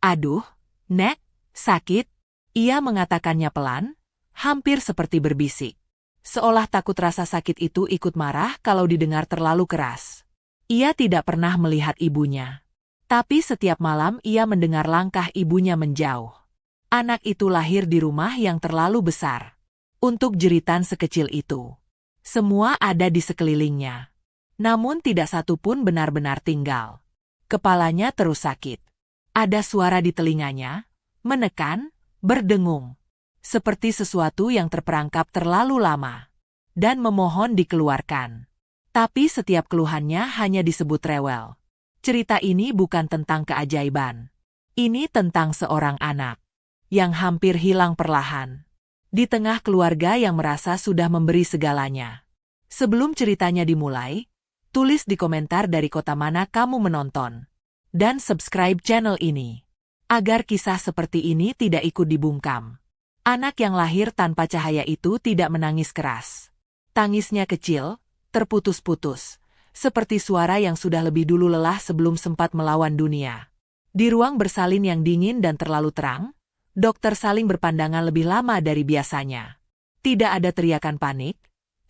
Aduh, Nek, sakit. Ia mengatakannya pelan, hampir seperti berbisik. Seolah takut rasa sakit itu ikut marah kalau didengar terlalu keras. Ia tidak pernah melihat ibunya. Tapi setiap malam ia mendengar langkah ibunya menjauh. Anak itu lahir di rumah yang terlalu besar untuk jeritan sekecil itu. Semua ada di sekelilingnya. Namun tidak satu pun benar-benar tinggal. Kepalanya terus sakit. Ada suara di telinganya, menekan, berdengung. Seperti sesuatu yang terperangkap terlalu lama. Dan memohon dikeluarkan. Tapi setiap keluhannya hanya disebut rewel. Cerita ini bukan tentang keajaiban. Ini tentang seorang anak yang hampir hilang perlahan. Di tengah keluarga yang merasa sudah memberi segalanya. Sebelum ceritanya dimulai, tulis di komentar dari kota mana kamu menonton. Dan subscribe channel ini. Agar kisah seperti ini tidak ikut dibungkam. Anak yang lahir tanpa cahaya itu tidak menangis keras. Tangisnya kecil, terputus-putus. Seperti suara yang sudah lebih dulu lelah sebelum sempat melawan dunia. Di ruang bersalin yang dingin dan terlalu terang, dokter saling berpandangan lebih lama dari biasanya. Tidak ada teriakan panik,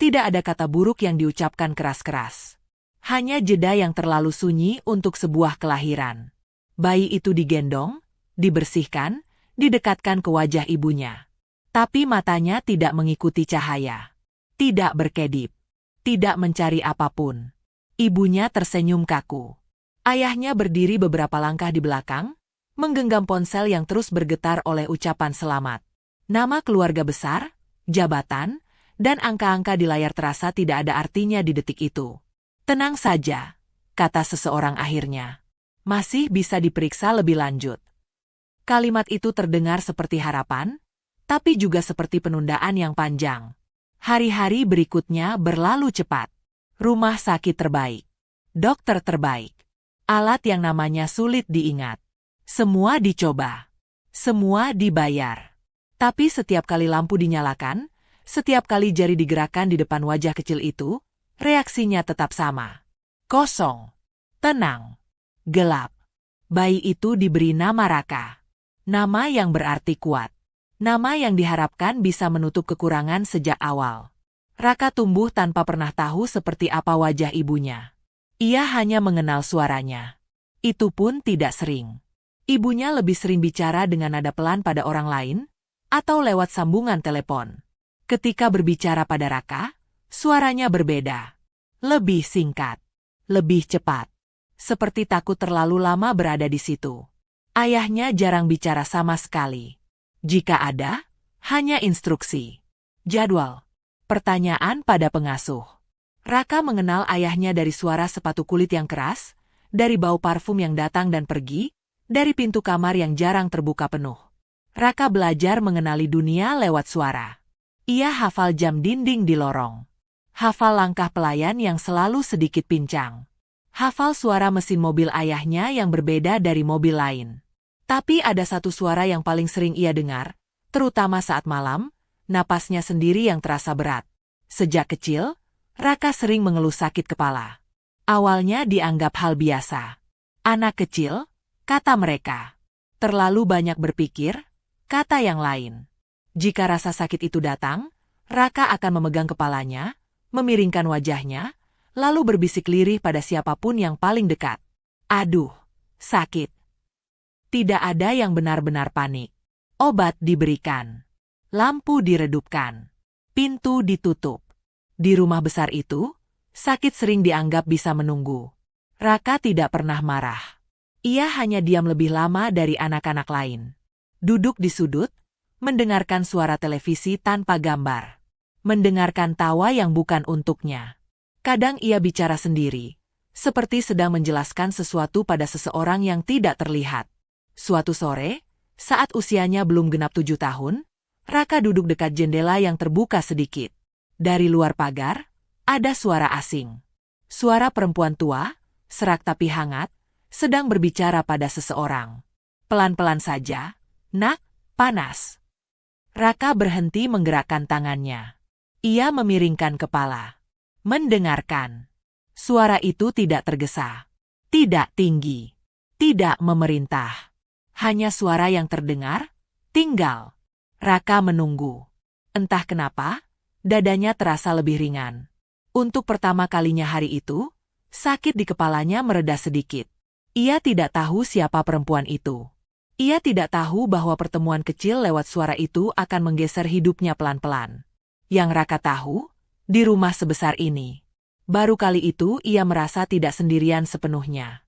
tidak ada kata buruk yang diucapkan keras-keras. Hanya jeda yang terlalu sunyi untuk sebuah kelahiran. Bayi itu digendong, dibersihkan, didekatkan ke wajah ibunya. Tapi matanya tidak mengikuti cahaya. Tidak berkedip. Tidak mencari apapun. Ibunya tersenyum kaku. Ayahnya berdiri beberapa langkah di belakang, menggenggam ponsel yang terus bergetar oleh ucapan selamat. Nama keluarga besar, jabatan, dan angka-angka di layar terasa tidak ada artinya di detik itu. Tenang saja, kata seseorang akhirnya. Masih bisa diperiksa lebih lanjut. Kalimat itu terdengar seperti harapan, tapi juga seperti penundaan yang panjang. Hari-hari berikutnya berlalu cepat. Rumah sakit terbaik. Dokter terbaik. Alat yang namanya sulit diingat. Semua dicoba. Semua dibayar. Tapi setiap kali lampu dinyalakan, setiap kali jari digerakkan di depan wajah kecil itu, reaksinya tetap sama. Kosong. Tenang. Gelap. Bayi itu diberi nama Raka. Nama yang berarti kuat. Nama yang diharapkan bisa menutup kekurangan sejak awal. Raka tumbuh tanpa pernah tahu seperti apa wajah ibunya. Ia hanya mengenal suaranya. Itu pun tidak sering. Ibunya lebih sering bicara dengan nada pelan pada orang lain, atau lewat sambungan telepon. Ketika berbicara pada Raka, suaranya berbeda. Lebih singkat. Lebih cepat. Seperti takut terlalu lama berada di situ. Ayahnya jarang bicara sama sekali. Jika ada, hanya instruksi. Jadwal. Pertanyaan pada pengasuh. Raka mengenal ayahnya dari suara sepatu kulit yang keras, dari bau parfum yang datang dan pergi, dari pintu kamar yang jarang terbuka penuh. Raka belajar mengenali dunia lewat suara. Ia hafal jam dinding di lorong. Hafal langkah pelayan yang selalu sedikit pincang. Hafal suara mesin mobil ayahnya yang berbeda dari mobil lain. Tapi ada satu suara yang paling sering ia dengar, terutama saat malam, napasnya sendiri yang terasa berat. Sejak kecil, Raka sering mengeluh sakit kepala. Awalnya dianggap hal biasa. Anak kecil, kata mereka. Terlalu banyak berpikir, kata yang lain. Jika rasa sakit itu datang, Raka akan memegang kepalanya, memiringkan wajahnya, lalu berbisik lirih pada siapapun yang paling dekat. Aduh, sakit. Tidak ada yang benar-benar panik. Obat diberikan. Lampu diredupkan. Pintu ditutup. Di rumah besar itu, sakit sering dianggap bisa menunggu. Raka tidak pernah marah. Ia hanya diam lebih lama dari anak-anak lain. Duduk di sudut, mendengarkan suara televisi tanpa gambar. Mendengarkan tawa yang bukan untuknya. Kadang ia bicara sendiri, seperti sedang menjelaskan sesuatu pada seseorang yang tidak terlihat. Suatu sore, saat usianya belum genap 7 tahun, Raka duduk dekat jendela yang terbuka sedikit. Dari luar pagar, ada suara asing. Suara perempuan tua, serak tapi hangat, sedang berbicara pada seseorang. Pelan-pelan saja, "Nak, panas." Raka berhenti menggerakkan tangannya. Ia memiringkan kepala. Mendengarkan. Suara itu tidak tergesa. Tidak tinggi. Tidak memerintah. Hanya suara yang terdengar, tinggal. Raka menunggu. Entah kenapa, dadanya terasa lebih ringan. Untuk pertama kalinya hari itu, sakit di kepalanya mereda sedikit. Ia tidak tahu siapa perempuan itu. Ia tidak tahu bahwa pertemuan kecil lewat suara itu akan menggeser hidupnya pelan-pelan. Yang Raka tahu, di rumah sebesar ini, baru kali itu ia merasa tidak sendirian sepenuhnya.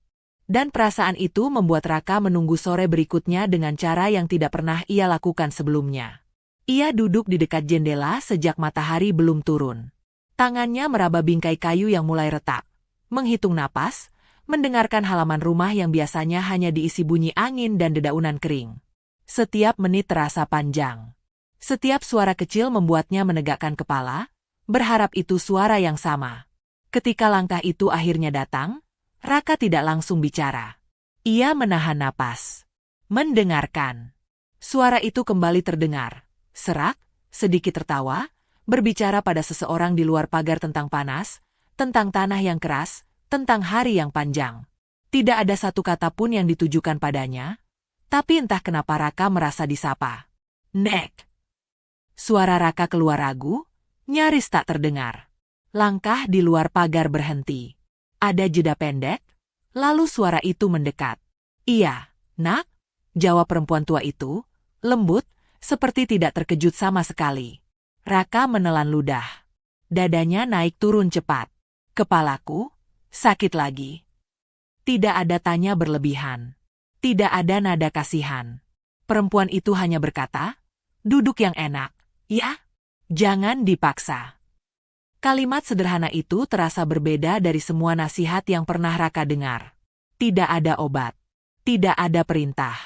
Dan perasaan itu membuat Raka menunggu sore berikutnya dengan cara yang tidak pernah ia lakukan sebelumnya. Ia duduk di dekat jendela sejak matahari belum turun. Tangannya meraba bingkai kayu yang mulai retak, menghitung napas, mendengarkan halaman rumah yang biasanya hanya diisi bunyi angin dan dedaunan kering. Setiap menit terasa panjang. Setiap suara kecil membuatnya menegakkan kepala, berharap itu suara yang sama. Ketika langkah itu akhirnya datang, Raka tidak langsung bicara. Ia menahan napas. Mendengarkan. Suara itu kembali terdengar. Serak, sedikit tertawa, berbicara pada seseorang di luar pagar tentang panas, tentang tanah yang keras, tentang hari yang panjang. Tidak ada satu kata pun yang ditujukan padanya, tapi entah kenapa Raka merasa disapa. Nek. Suara Raka keluar ragu, nyaris tak terdengar. Langkah di luar pagar berhenti. Ada jeda pendek, lalu suara itu mendekat. Iya, nak, jawab perempuan tua itu, lembut, seperti tidak terkejut sama sekali. Raka menelan ludah. Dadanya naik turun cepat. Kepalaku, sakit lagi. Tidak ada tanya berlebihan. Tidak ada nada kasihan. Perempuan itu hanya berkata, duduk yang enak, ya, jangan dipaksa. Kalimat sederhana itu terasa berbeda dari semua nasihat yang pernah Raka dengar. Tidak ada obat. Tidak ada perintah.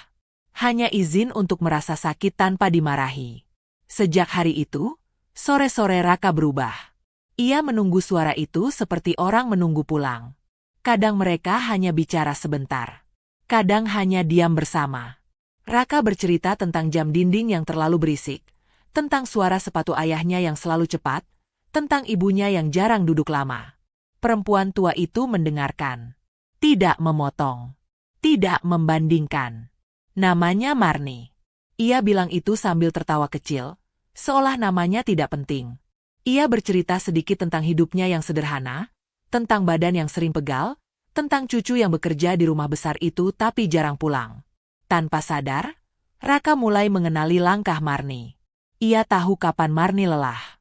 Hanya izin untuk merasa sakit tanpa dimarahi. Sejak hari itu, sore-sore Raka berubah. Ia menunggu suara itu seperti orang menunggu pulang. Kadang mereka hanya bicara sebentar. Kadang hanya diam bersama. Raka bercerita tentang jam dinding yang terlalu berisik, tentang suara sepatu ayahnya yang selalu cepat, tentang ibunya yang jarang duduk lama. Perempuan tua itu mendengarkan. Tidak memotong. Tidak membandingkan. Namanya Marni. Ia bilang itu sambil tertawa kecil, seolah namanya tidak penting. Ia bercerita sedikit tentang hidupnya yang sederhana, tentang badan yang sering pegal, tentang cucu yang bekerja di rumah besar itu tapi jarang pulang. Tanpa sadar, Raka mulai mengenali langkah Marni. Ia tahu kapan Marni lelah.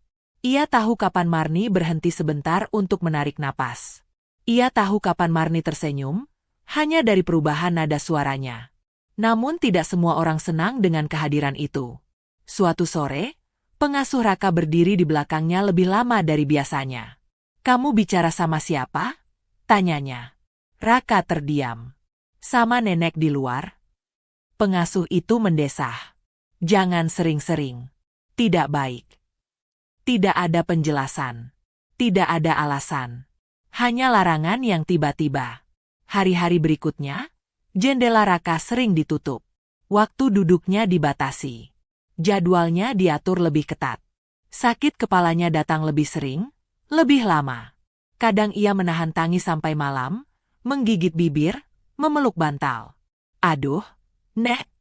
Ia tahu kapan Marni berhenti sebentar untuk menarik napas. Ia tahu kapan Marni tersenyum, hanya dari perubahan nada suaranya. Namun tidak semua orang senang dengan kehadiran itu. Suatu sore, pengasuh Raka berdiri di belakangnya lebih lama dari biasanya. Kamu bicara sama siapa? Tanyanya. Raka terdiam. Sama nenek di luar. Pengasuh itu mendesah. Jangan sering-sering. Tidak baik. Tidak ada penjelasan. Tidak ada alasan. Hanya larangan yang tiba-tiba. Hari-hari berikutnya, jendela Raka sering ditutup. Waktu duduknya dibatasi. Jadwalnya diatur lebih ketat. Sakit kepalanya datang lebih sering, lebih lama. Kadang ia menahan tangis sampai malam, menggigit bibir, memeluk bantal. Aduh, Nek.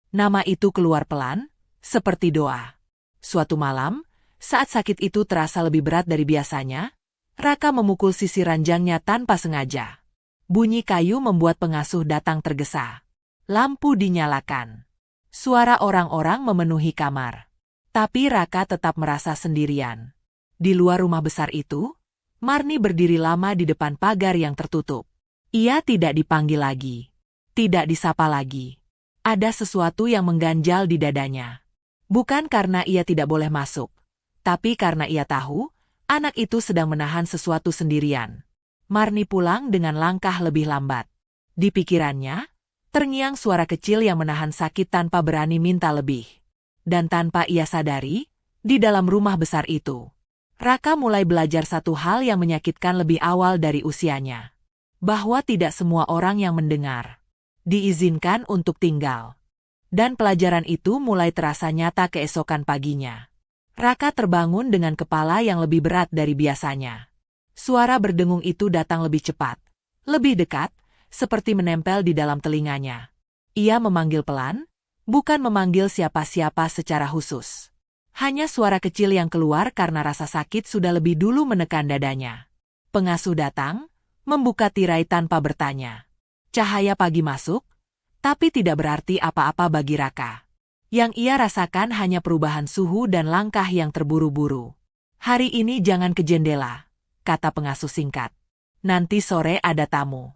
Nama itu keluar pelan, seperti doa. Suatu malam, saat sakit itu terasa lebih berat dari biasanya, Raka memukul sisi ranjangnya tanpa sengaja. Bunyi kayu membuat pengasuh datang tergesa. Lampu dinyalakan. Suara orang-orang memenuhi kamar. Tapi Raka tetap merasa sendirian. Di luar rumah besar itu, Marni berdiri lama di depan pagar yang tertutup. Ia tidak dipanggil lagi. Tidak disapa lagi. Ada sesuatu yang mengganjal di dadanya. Bukan karena ia tidak boleh masuk, tapi karena ia tahu, anak itu sedang menahan sesuatu sendirian. Marni pulang dengan langkah lebih lambat. Di pikirannya, terngiang suara kecil yang menahan sakit tanpa berani minta lebih. Dan tanpa ia sadari, di dalam rumah besar itu, Raka mulai belajar satu hal yang menyakitkan lebih awal dari usianya. Bahwa tidak semua orang yang mendengar diizinkan untuk tinggal. Dan pelajaran itu mulai terasa nyata keesokan paginya. Raka terbangun dengan kepala yang lebih berat dari biasanya. Suara berdengung itu datang lebih cepat, lebih dekat, seperti menempel di dalam telinganya. Ia memanggil pelan, bukan memanggil siapa-siapa secara khusus. Hanya suara kecil yang keluar karena rasa sakit sudah lebih dulu menekan dadanya. Pengasuh datang, membuka tirai tanpa bertanya. Cahaya pagi masuk, tapi tidak berarti apa-apa bagi Raka. Yang ia rasakan hanya perubahan suhu dan langkah yang terburu-buru. "Hari ini jangan ke jendela," kata pengasuh singkat. "Nanti sore ada tamu."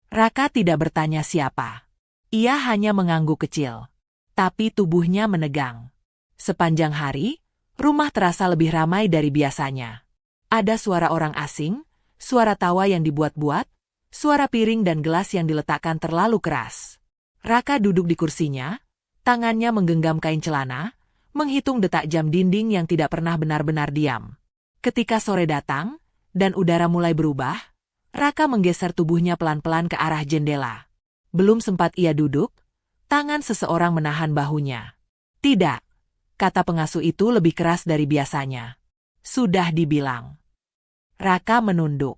Raka tidak bertanya siapa. Ia hanya mengangguk kecil. Tapi tubuhnya menegang. Sepanjang hari, rumah terasa lebih ramai dari biasanya. Ada suara orang asing, suara tawa yang dibuat-buat, suara piring dan gelas yang diletakkan terlalu keras. Raka duduk di kursinya, tangannya menggenggam kain celana, menghitung detak jam dinding yang tidak pernah benar-benar diam. Ketika sore datang, dan udara mulai berubah, Raka menggeser tubuhnya pelan-pelan ke arah jendela. Belum sempat ia duduk, tangan seseorang menahan bahunya. "Tidak," kata pengasuh itu lebih keras dari biasanya. "Sudah dibilang." Raka menunduk.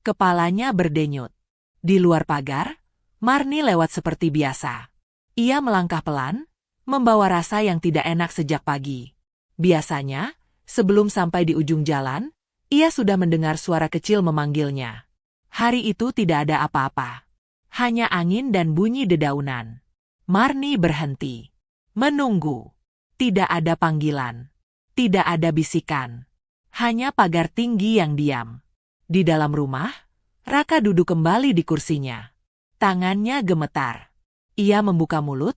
Kepalanya berdenyut. Di luar pagar, Marni lewat seperti biasa. Ia melangkah pelan, membawa rasa yang tidak enak sejak pagi. Biasanya, sebelum sampai di ujung jalan, ia sudah mendengar suara kecil memanggilnya. Hari itu tidak ada apa-apa. Hanya angin dan bunyi dedaunan. Marni berhenti. Menunggu. Tidak ada panggilan. Tidak ada bisikan. Hanya pagar tinggi yang diam. Di dalam rumah, Raka duduk kembali di kursinya. Tangannya gemetar. Ia membuka mulut,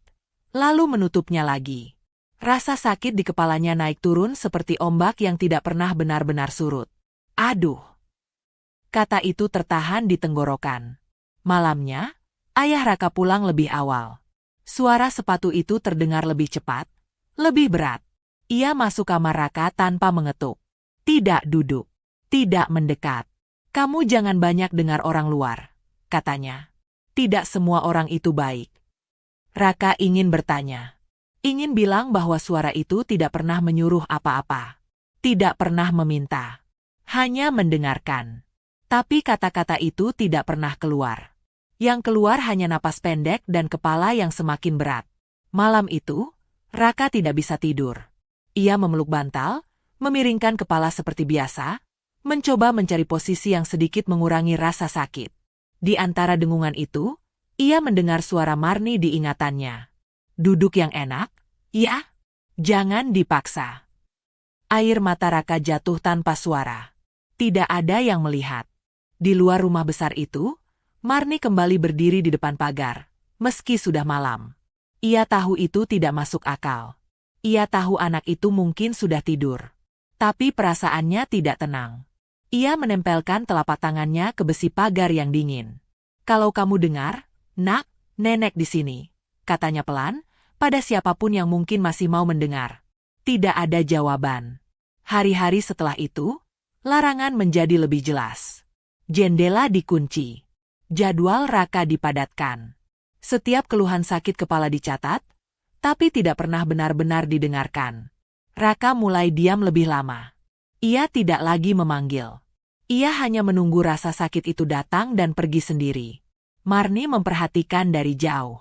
lalu menutupnya lagi. Rasa sakit di kepalanya naik turun seperti ombak yang tidak pernah benar-benar surut. "Aduh." Kata itu tertahan di tenggorokan. Malamnya, ayah Raka pulang lebih awal. Suara sepatu itu terdengar lebih cepat, lebih berat. Ia masuk kamar Raka tanpa mengetuk. Tidak duduk, tidak mendekat. "Kamu jangan banyak dengar orang luar," katanya. "Tidak semua orang itu baik." Raka ingin bertanya. Ingin bilang bahwa suara itu tidak pernah menyuruh apa-apa. Tidak pernah meminta. Hanya mendengarkan. Tapi kata-kata itu tidak pernah keluar. Yang keluar hanya napas pendek dan kepala yang semakin berat. Malam itu, Raka tidak bisa tidur. Ia memeluk bantal, memiringkan kepala seperti biasa, mencoba mencari posisi yang sedikit mengurangi rasa sakit. Di antara dengungan itu, ia mendengar suara Marni di ingatannya. "Duduk yang enak, ya? Jangan dipaksa." Air mata Raka jatuh tanpa suara. Tidak ada yang melihat. Di luar rumah besar itu, Marni kembali berdiri di depan pagar, meski sudah malam. Ia tahu itu tidak masuk akal. Ia tahu anak itu mungkin sudah tidur. Tapi perasaannya tidak tenang. Ia menempelkan telapak tangannya ke besi pagar yang dingin. "Kalau kamu dengar, Nak, nenek di sini," katanya pelan, pada siapapun yang mungkin masih mau mendengar. Tidak ada jawaban. Hari-hari setelah itu, larangan menjadi lebih jelas. Jendela dikunci. Jadwal Raka dipadatkan. Setiap keluhan sakit kepala dicatat, tapi tidak pernah benar-benar didengarkan. Raka mulai diam lebih lama. Ia tidak lagi memanggil. Ia hanya menunggu rasa sakit itu datang dan pergi sendiri. Marni memperhatikan dari jauh.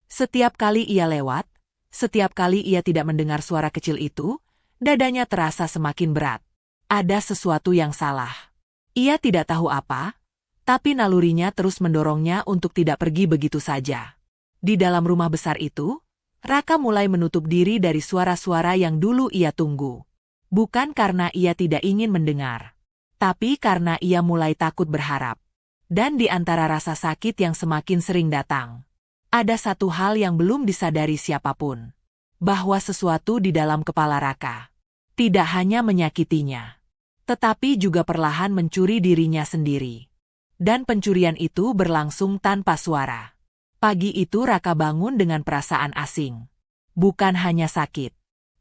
Setiap kali ia lewat, setiap kali ia tidak mendengar suara kecil itu, dadanya terasa semakin berat. Ada sesuatu yang salah. Ia tidak tahu apa, tapi nalurinya terus mendorongnya untuk tidak pergi begitu saja. Di dalam rumah besar itu, Raka mulai menutup diri dari suara-suara yang dulu ia tunggu. Bukan karena ia tidak ingin mendengar, tapi karena ia mulai takut berharap. Dan di antara rasa sakit yang semakin sering datang, ada satu hal yang belum disadari siapapun. Bahwa sesuatu di dalam kepala Raka tidak hanya menyakitinya, tetapi juga perlahan mencuri dirinya sendiri. Dan pencurian itu berlangsung tanpa suara. Pagi itu Raka bangun dengan perasaan asing. Bukan hanya sakit.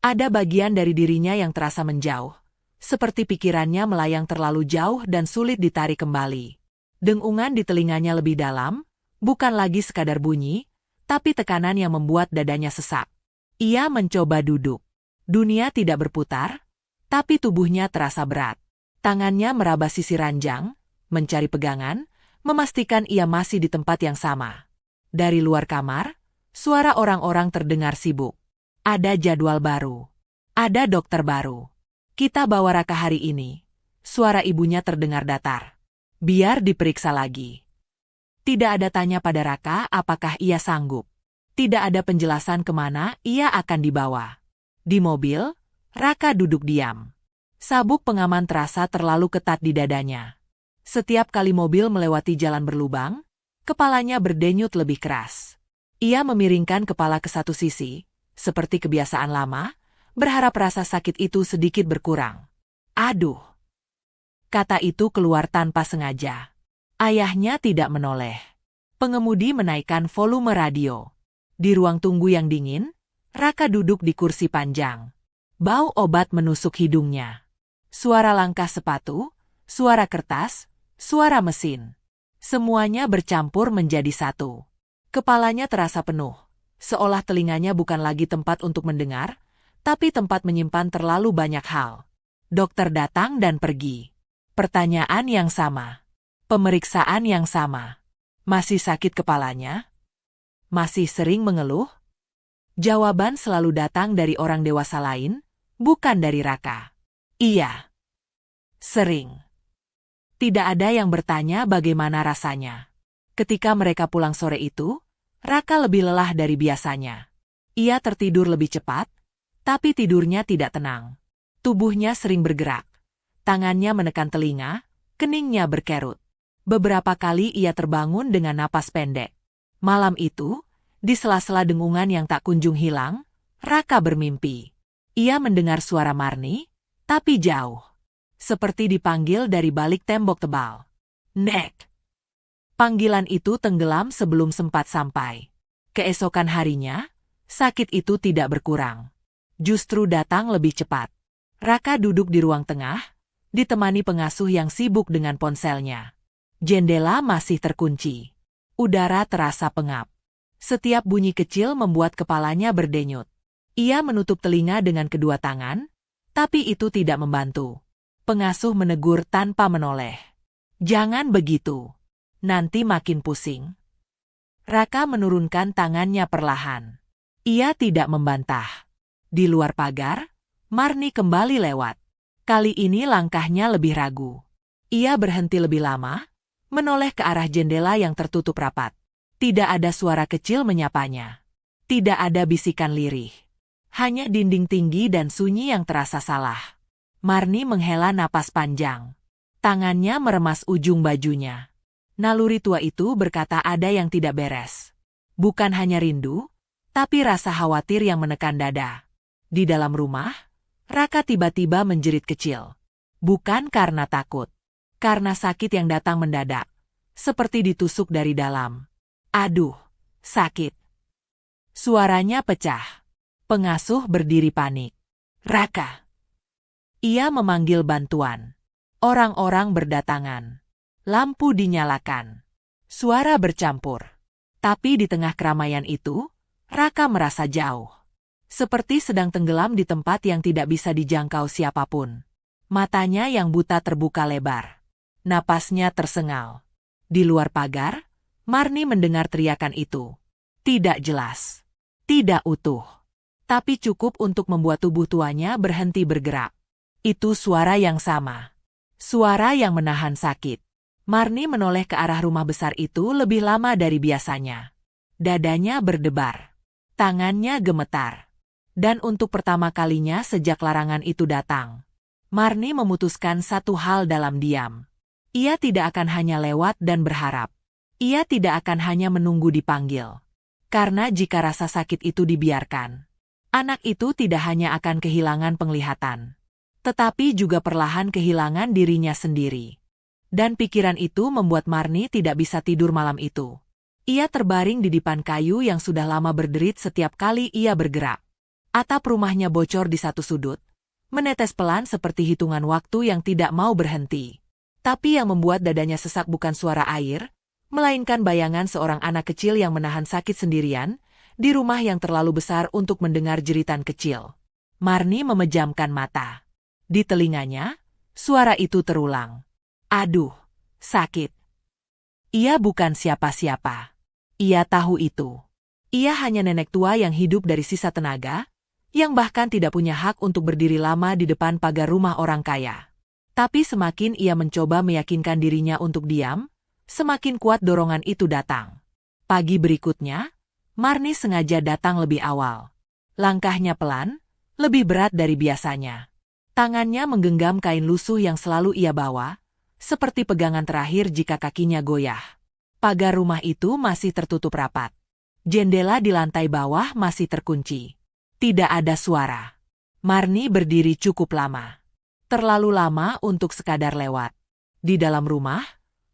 Ada bagian dari dirinya yang terasa menjauh. Seperti pikirannya melayang terlalu jauh dan sulit ditarik kembali. Dengungan di telinganya lebih dalam, bukan lagi sekadar bunyi, tapi tekanan yang membuat dadanya sesak. Ia mencoba duduk. Dunia tidak berputar, tapi tubuhnya terasa berat. Tangannya meraba sisi ranjang, mencari pegangan, memastikan ia masih di tempat yang sama. Dari luar kamar, Suara orang-orang terdengar sibuk. Ada jadwal baru. Ada dokter baru. Kita bawa Raka hari ini. Suara ibunya terdengar datar. Biar diperiksa lagi. Tidak ada tanya pada Raka apakah ia sanggup. Tidak ada penjelasan kemana ia akan dibawa. Di mobil, Raka duduk diam. Sabuk pengaman terasa terlalu ketat di dadanya. Setiap kali mobil melewati jalan berlubang, kepalanya berdenyut lebih keras. Ia memiringkan kepala ke satu sisi, seperti kebiasaan lama, berharap rasa sakit itu sedikit berkurang. Aduh! Kata itu keluar tanpa sengaja. Ayahnya tidak menoleh. Pengemudi menaikkan volume radio. Di ruang tunggu yang dingin, Raka duduk di kursi panjang. Bau obat menusuk hidungnya. Suara langkah sepatu, suara kertas, suara mesin. Semuanya bercampur menjadi satu. Kepalanya terasa penuh, seolah telinganya bukan lagi tempat untuk mendengar, tapi tempat menyimpan terlalu banyak hal. Dokter datang dan pergi. Pertanyaan yang sama. Pemeriksaan yang sama. Masih sakit kepalanya? Masih sering mengeluh? Jawaban selalu datang dari orang dewasa lain, bukan dari Raka. Iya. Sering. Tidak ada yang bertanya bagaimana rasanya. Ketika mereka pulang sore itu, Raka lebih lelah dari biasanya. Ia tertidur lebih cepat, tapi tidurnya tidak tenang. Tubuhnya sering bergerak. Tangannya menekan telinga, keningnya berkerut. Beberapa kali ia terbangun dengan napas pendek. Malam itu, di sela-sela dengungan yang tak kunjung hilang, Raka bermimpi. Ia mendengar suara Marni, tapi jauh. Seperti dipanggil dari balik tembok tebal. Nek! Panggilan itu tenggelam sebelum sempat sampai. Keesokan harinya, sakit itu tidak berkurang. Justru datang lebih cepat. Raka duduk di ruang tengah, ditemani pengasuh yang sibuk dengan ponselnya. Jendela masih terkunci. Udara terasa pengap. Setiap bunyi kecil membuat kepalanya berdenyut. Ia menutup telinga dengan kedua tangan, tapi itu tidak membantu. Pengasuh menegur tanpa menoleh. Jangan begitu. Nanti makin pusing. Raka menurunkan tangannya perlahan. Ia tidak membantah. Di luar pagar, Marni kembali lewat. Kali ini langkahnya lebih ragu. Ia berhenti lebih lama, menoleh ke arah jendela yang tertutup rapat. Tidak ada suara kecil menyapanya. Tidak ada bisikan lirih. Hanya dinding tinggi dan sunyi yang terasa salah. Marni menghela napas panjang. Tangannya meremas ujung bajunya. Naluri tua itu berkata ada yang tidak beres. Bukan hanya rindu, tapi rasa khawatir yang menekan dada. Di dalam rumah, Raka tiba-tiba menjerit kecil. Bukan karena takut. Karena sakit yang datang mendadak. Seperti ditusuk dari dalam. Aduh, sakit. Suaranya pecah. Pengasuh berdiri panik. Raka. Ia memanggil bantuan. Orang-orang berdatangan. Lampu dinyalakan. Suara bercampur. Tapi di tengah keramaian itu, Raka merasa jauh. Seperti sedang tenggelam di tempat yang tidak bisa dijangkau siapapun. Matanya yang buta terbuka lebar. Napasnya tersengal. Di luar pagar, Marni mendengar teriakan itu. Tidak jelas. Tidak utuh. Tapi cukup untuk membuat tubuh tuanya berhenti bergerak. Itu suara yang sama. Suara yang menahan sakit. Marni menoleh ke arah rumah besar itu lebih lama dari biasanya. Dadanya berdebar. Tangannya gemetar. Dan untuk pertama kalinya sejak larangan itu datang, Marni memutuskan satu hal dalam diam. Ia tidak akan hanya lewat dan berharap. Ia tidak akan hanya menunggu dipanggil. Karena jika rasa sakit itu dibiarkan, anak itu tidak hanya akan kehilangan penglihatan, tetapi juga perlahan kehilangan dirinya sendiri. Dan pikiran itu membuat Marni tidak bisa tidur malam itu. Ia terbaring di dipan kayu yang sudah lama berderit setiap kali ia bergerak. Atap rumahnya bocor di satu sudut, menetes pelan seperti hitungan waktu yang tidak mau berhenti. Tapi yang membuat dadanya sesak bukan suara air, melainkan bayangan seorang anak kecil yang menahan sakit sendirian, di rumah yang terlalu besar untuk mendengar jeritan kecil. Marni memejamkan mata. Di telinganya, suara itu terulang. Aduh, sakit. Ia bukan siapa-siapa. Ia tahu itu. Ia hanya nenek tua yang hidup dari sisa tenaga, yang bahkan tidak punya hak untuk berdiri lama di depan pagar rumah orang kaya. Tapi semakin ia mencoba meyakinkan dirinya untuk diam, semakin kuat dorongan itu datang. Pagi berikutnya, Marni sengaja datang lebih awal. Langkahnya pelan, lebih berat dari biasanya. Tangannya menggenggam kain lusuh yang selalu ia bawa, seperti pegangan terakhir jika kakinya goyah. Pagar rumah itu masih tertutup rapat. Jendela di lantai bawah masih terkunci. Tidak ada suara. Marni berdiri cukup lama. Terlalu lama untuk sekadar lewat. Di dalam rumah,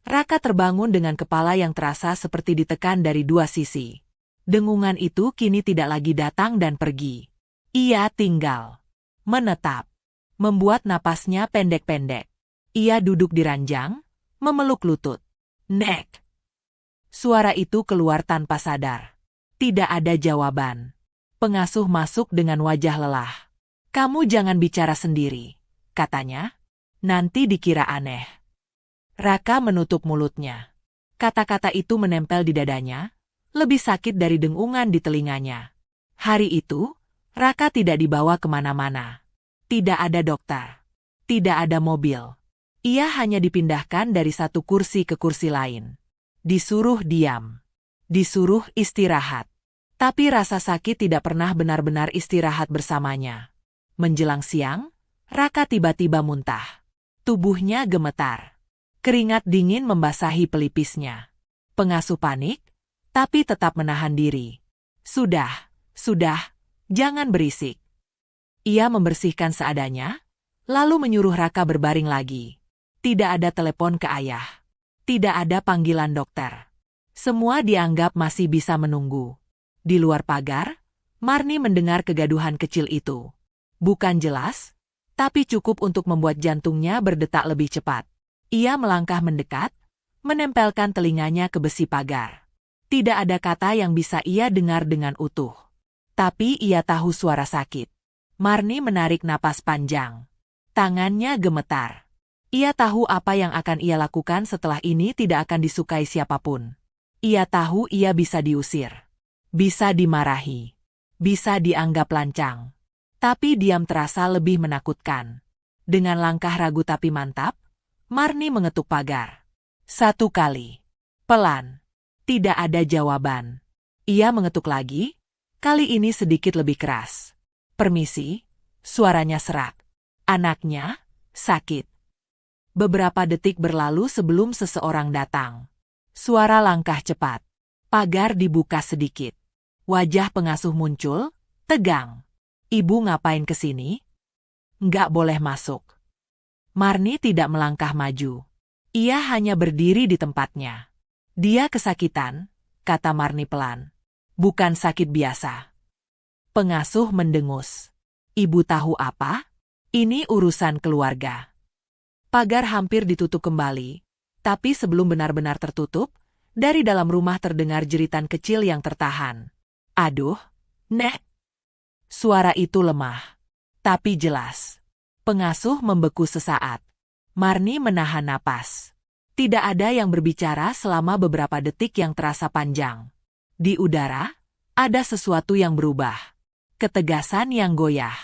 Raka terbangun dengan kepala yang terasa seperti ditekan dari dua sisi. Dengungan itu kini tidak lagi datang dan pergi. Ia tinggal. Menetap. Membuat napasnya pendek-pendek. Ia duduk di ranjang, memeluk lutut. Nek. Suara itu keluar tanpa sadar. Tidak ada jawaban. Pengasuh masuk dengan wajah lelah. Kamu jangan bicara sendiri, katanya. Nanti dikira aneh. Raka menutup mulutnya. Kata-kata itu menempel di dadanya, lebih sakit dari dengungan di telinganya. Hari itu, Raka tidak dibawa kemana-mana. Tidak ada dokter. Tidak ada mobil. Ia hanya dipindahkan dari satu kursi ke kursi lain. Disuruh diam. Disuruh istirahat. Tapi rasa sakit tidak pernah benar-benar istirahat bersamanya. Menjelang siang, Raka tiba-tiba muntah. Tubuhnya gemetar. Keringat dingin membasahi pelipisnya. Pengasuh panik, tapi tetap menahan diri. Sudah, jangan berisik. Ia membersihkan seadanya, lalu menyuruh Raka berbaring lagi. Tidak ada telepon ke ayah. Tidak ada panggilan dokter. Semua dianggap masih bisa menunggu. Di luar pagar, Marni mendengar kegaduhan kecil itu. Bukan jelas, tapi cukup untuk membuat jantungnya berdetak lebih cepat. Ia melangkah mendekat, menempelkan telinganya ke besi pagar. Tidak ada kata yang bisa ia dengar dengan utuh. Tapi ia tahu suara sakit. Marni menarik napas panjang. Tangannya gemetar. Ia tahu apa yang akan ia lakukan setelah ini tidak akan disukai siapapun. Ia tahu ia bisa diusir. Bisa dimarahi. Bisa dianggap lancang. Tapi diam terasa lebih menakutkan. Dengan langkah ragu tapi mantap, Marni mengetuk pagar. 1 kali. Pelan. Tidak ada jawaban. Ia mengetuk lagi, kali ini sedikit lebih keras. Permisi, suaranya serak. Anaknya, sakit. Beberapa detik berlalu sebelum seseorang datang. Suara langkah cepat. Pagar dibuka sedikit. Wajah pengasuh muncul, tegang. Ibu ngapain kesini? Nggak boleh masuk. Marni tidak melangkah maju. Ia hanya berdiri di tempatnya. Dia kesakitan, kata Marni pelan. Bukan sakit biasa. Pengasuh mendengus. Ibu tahu apa? Ini urusan keluarga. Pagar hampir ditutup kembali, tapi sebelum benar-benar tertutup, dari dalam rumah terdengar jeritan kecil yang tertahan. Aduh, Nek. Suara itu lemah, tapi jelas. Pengasuh membeku sesaat. Marni menahan napas. Tidak ada yang berbicara selama beberapa detik yang terasa panjang. Di udara, ada sesuatu yang berubah. Ketegasan yang goyah.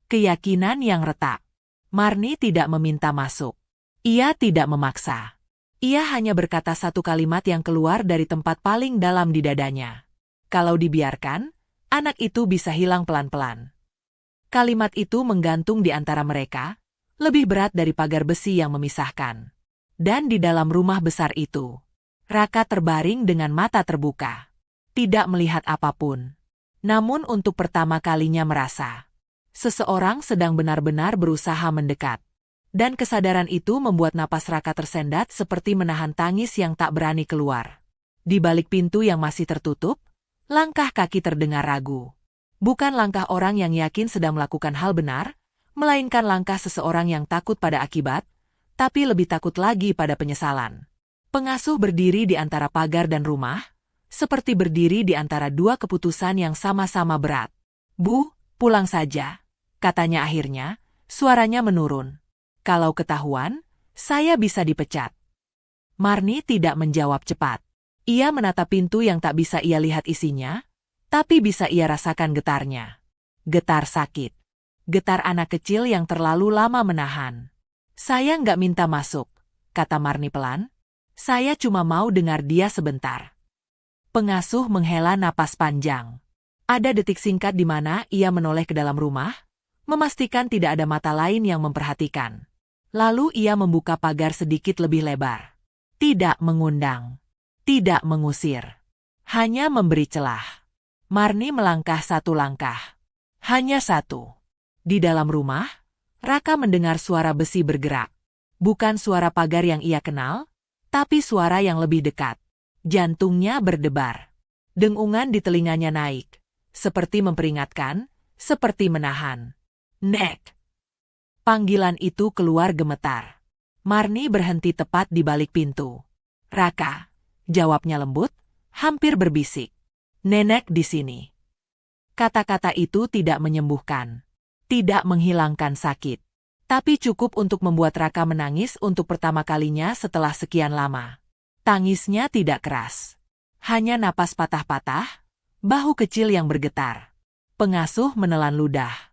Keyakinan yang retak. Marni tidak meminta masuk. Ia tidak memaksa. Ia hanya berkata satu kalimat yang keluar dari tempat paling dalam di dadanya. Kalau dibiarkan, anak itu bisa hilang pelan-pelan. Kalimat itu menggantung di antara mereka, lebih berat dari pagar besi yang memisahkan. Dan di dalam rumah besar itu, Raka terbaring dengan mata terbuka. Tidak melihat apapun. Namun untuk pertama kalinya merasa seseorang sedang benar-benar berusaha mendekat. Dan kesadaran itu membuat napas Raka tersendat seperti menahan tangis yang tak berani keluar. Di balik pintu yang masih tertutup, langkah kaki terdengar ragu. Bukan langkah orang yang yakin sedang melakukan hal benar, melainkan langkah seseorang yang takut pada akibat, tapi lebih takut lagi pada penyesalan. Pengasuh berdiri di antara pagar dan rumah, seperti berdiri di antara dua keputusan yang sama-sama berat. Bu, pulang saja, katanya akhirnya, suaranya menurun. Kalau ketahuan, saya bisa dipecat. Marni tidak menjawab cepat. Ia menatap pintu yang tak bisa ia lihat isinya, Tapi bisa ia rasakan getarnya. Getar sakit. Getar anak kecil yang terlalu lama menahan. Saya nggak minta masuk, kata Marni pelan. Saya cuma mau dengar dia sebentar. Pengasuh menghela napas panjang. Ada detik singkat di mana ia menoleh ke dalam rumah, memastikan tidak ada mata lain yang memperhatikan. Lalu ia membuka pagar sedikit lebih lebar. Tidak mengundang. Tidak mengusir. Hanya memberi celah. Marni melangkah satu langkah. Hanya satu. Di dalam rumah, Raka mendengar suara besi bergerak. Bukan suara pagar yang ia kenal, tapi suara yang lebih dekat. Jantungnya berdebar. Dengungan di telinganya naik. Seperti memperingatkan, seperti menahan. Nek! Panggilan itu keluar gemetar. Marni berhenti tepat di balik pintu. Raka, jawabnya lembut, hampir berbisik. Nenek di sini. Kata-kata itu tidak menyembuhkan. Tidak menghilangkan sakit. Tapi cukup untuk membuat Raka menangis untuk pertama kalinya setelah sekian lama. Tangisnya tidak keras. Hanya napas patah-patah, bahu kecil yang bergetar. Pengasuh menelan ludah.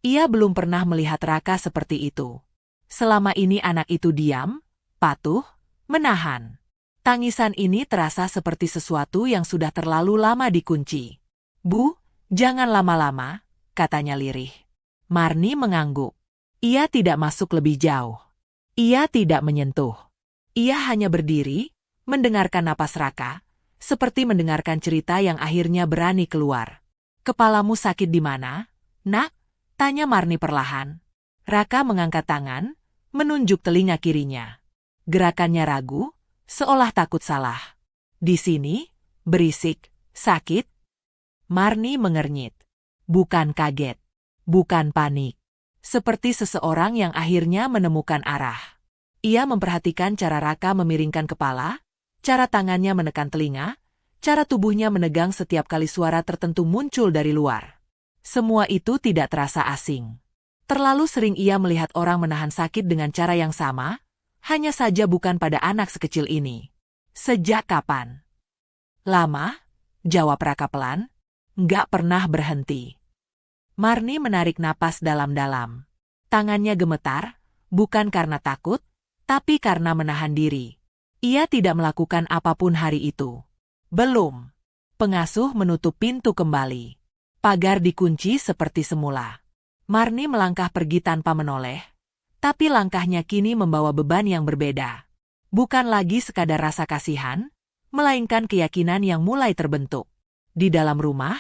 Ia belum pernah melihat Raka seperti itu. Selama ini anak itu diam, patuh, menahan. Tangisan ini terasa seperti sesuatu yang sudah terlalu lama dikunci. Bu, jangan lama-lama, katanya lirih. Marni mengangguk. Ia tidak masuk lebih jauh. Ia tidak menyentuh. Ia hanya berdiri, mendengarkan napas Raka, seperti mendengarkan cerita yang akhirnya berani keluar. Kepalamu sakit di mana, nak? Tanya Marni perlahan. Raka mengangkat tangan, menunjuk telinga kirinya. Gerakannya ragu, seolah takut salah. Di sini, berisik, sakit. Marni mengernyit. Bukan kaget. Bukan panik. Seperti seseorang yang akhirnya menemukan arah. Ia memperhatikan cara Raka memiringkan kepala, cara tangannya menekan telinga, cara tubuhnya menegang setiap kali suara tertentu muncul dari luar. Semua itu tidak terasa asing. Terlalu sering ia melihat orang menahan sakit dengan cara yang sama, hanya saja bukan pada anak sekecil ini. Sejak kapan? Lama, jawab Raka pelan. Nggak pernah berhenti. Marni menarik napas dalam-dalam. Tangannya gemetar, bukan karena takut, tapi karena menahan diri. Ia tidak melakukan apapun hari itu. Belum. Pengasuh menutup pintu kembali. Pagar dikunci seperti semula. Marni melangkah pergi tanpa menoleh. Tapi langkahnya kini membawa beban yang berbeda. Bukan lagi sekadar rasa kasihan, melainkan keyakinan yang mulai terbentuk. Di dalam rumah,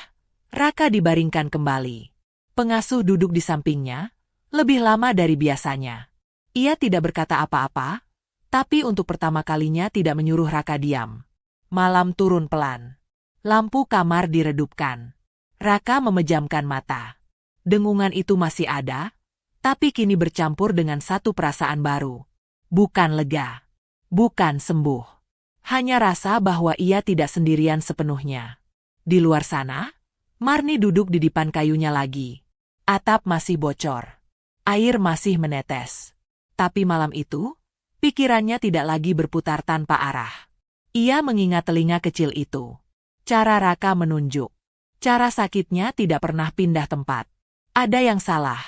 Raka dibaringkan kembali. Pengasuh duduk di sampingnya, lebih lama dari biasanya. Ia tidak berkata apa-apa, tapi untuk pertama kalinya tidak menyuruh Raka diam. Malam turun pelan. Lampu kamar diredupkan. Raka memejamkan mata. Dengungan itu masih ada, tapi kini bercampur dengan satu perasaan baru. Bukan lega. Bukan sembuh. Hanya rasa bahwa ia tidak sendirian sepenuhnya. Di luar sana, Marni duduk di dipan kayunya lagi. Atap masih bocor. Air masih menetes. Tapi malam itu, pikirannya tidak lagi berputar tanpa arah. Ia mengingat telinga kecil itu. Cara Raka menunjuk. Cara sakitnya tidak pernah pindah tempat. Ada yang salah,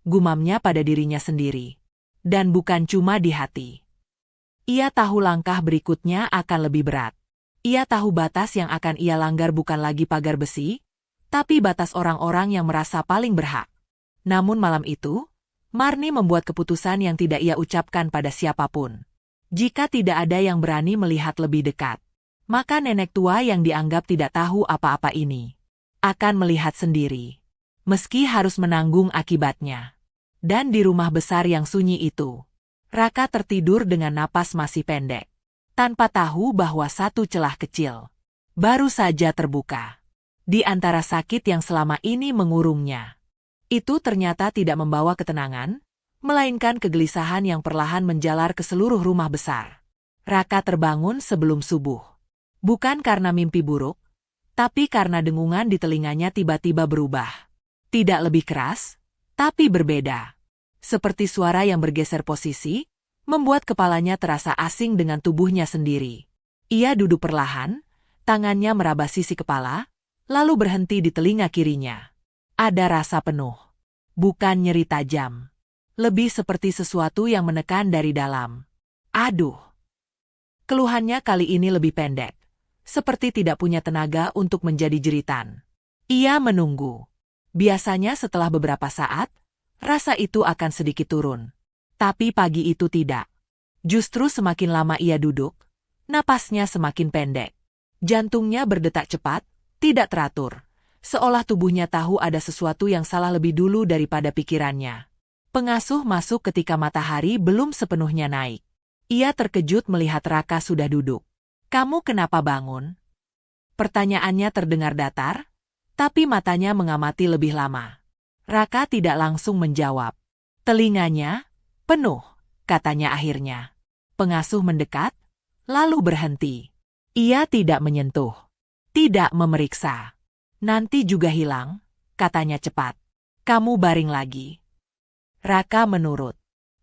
gumamnya pada dirinya sendiri. Dan bukan cuma di hati. Ia tahu langkah berikutnya akan lebih berat. Ia tahu batas yang akan ia langgar bukan lagi pagar besi, tapi batas orang-orang yang merasa paling berhak. Namun malam itu, Marni membuat keputusan yang tidak ia ucapkan pada siapapun. Jika tidak ada yang berani melihat lebih dekat, maka nenek tua yang dianggap tidak tahu apa-apa ini akan melihat sendiri, meski harus menanggung akibatnya. Dan di rumah besar yang sunyi itu, Raka tertidur dengan napas masih pendek, tanpa tahu bahwa satu celah kecil baru saja terbuka. Di antara sakit yang selama ini mengurungnya, itu ternyata tidak membawa ketenangan, melainkan kegelisahan yang perlahan menjalar ke seluruh rumah besar. Raka terbangun sebelum subuh. Bukan karena mimpi buruk, tapi karena dengungan di telinganya tiba-tiba berubah. Tidak lebih keras, tapi berbeda. Seperti suara yang bergeser posisi, membuat kepalanya terasa asing dengan tubuhnya sendiri. Ia duduk perlahan, tangannya meraba sisi kepala, lalu berhenti di telinga kirinya. Ada rasa penuh. Bukan nyeri tajam. Lebih seperti sesuatu yang menekan dari dalam. Aduh. Keluhannya kali ini lebih pendek. Seperti tidak punya tenaga untuk menjadi jeritan. Ia menunggu. Biasanya setelah beberapa saat, rasa itu akan sedikit turun. Tapi pagi itu tidak. Justru semakin lama ia duduk, napasnya semakin pendek. Jantungnya berdetak cepat, tidak teratur. Seolah tubuhnya tahu ada sesuatu yang salah lebih dulu daripada pikirannya. Pengasuh masuk ketika matahari belum sepenuhnya naik. Ia terkejut melihat Raka sudah duduk. "Kamu kenapa bangun?" Pertanyaannya terdengar datar, tapi matanya mengamati lebih lama. Raka tidak langsung menjawab. "Telinganya penuh," katanya akhirnya. Pengasuh mendekat, lalu berhenti. Ia tidak menyentuh, tidak memeriksa. "Nanti juga hilang," katanya cepat. "Kamu baring lagi." Raka menurut.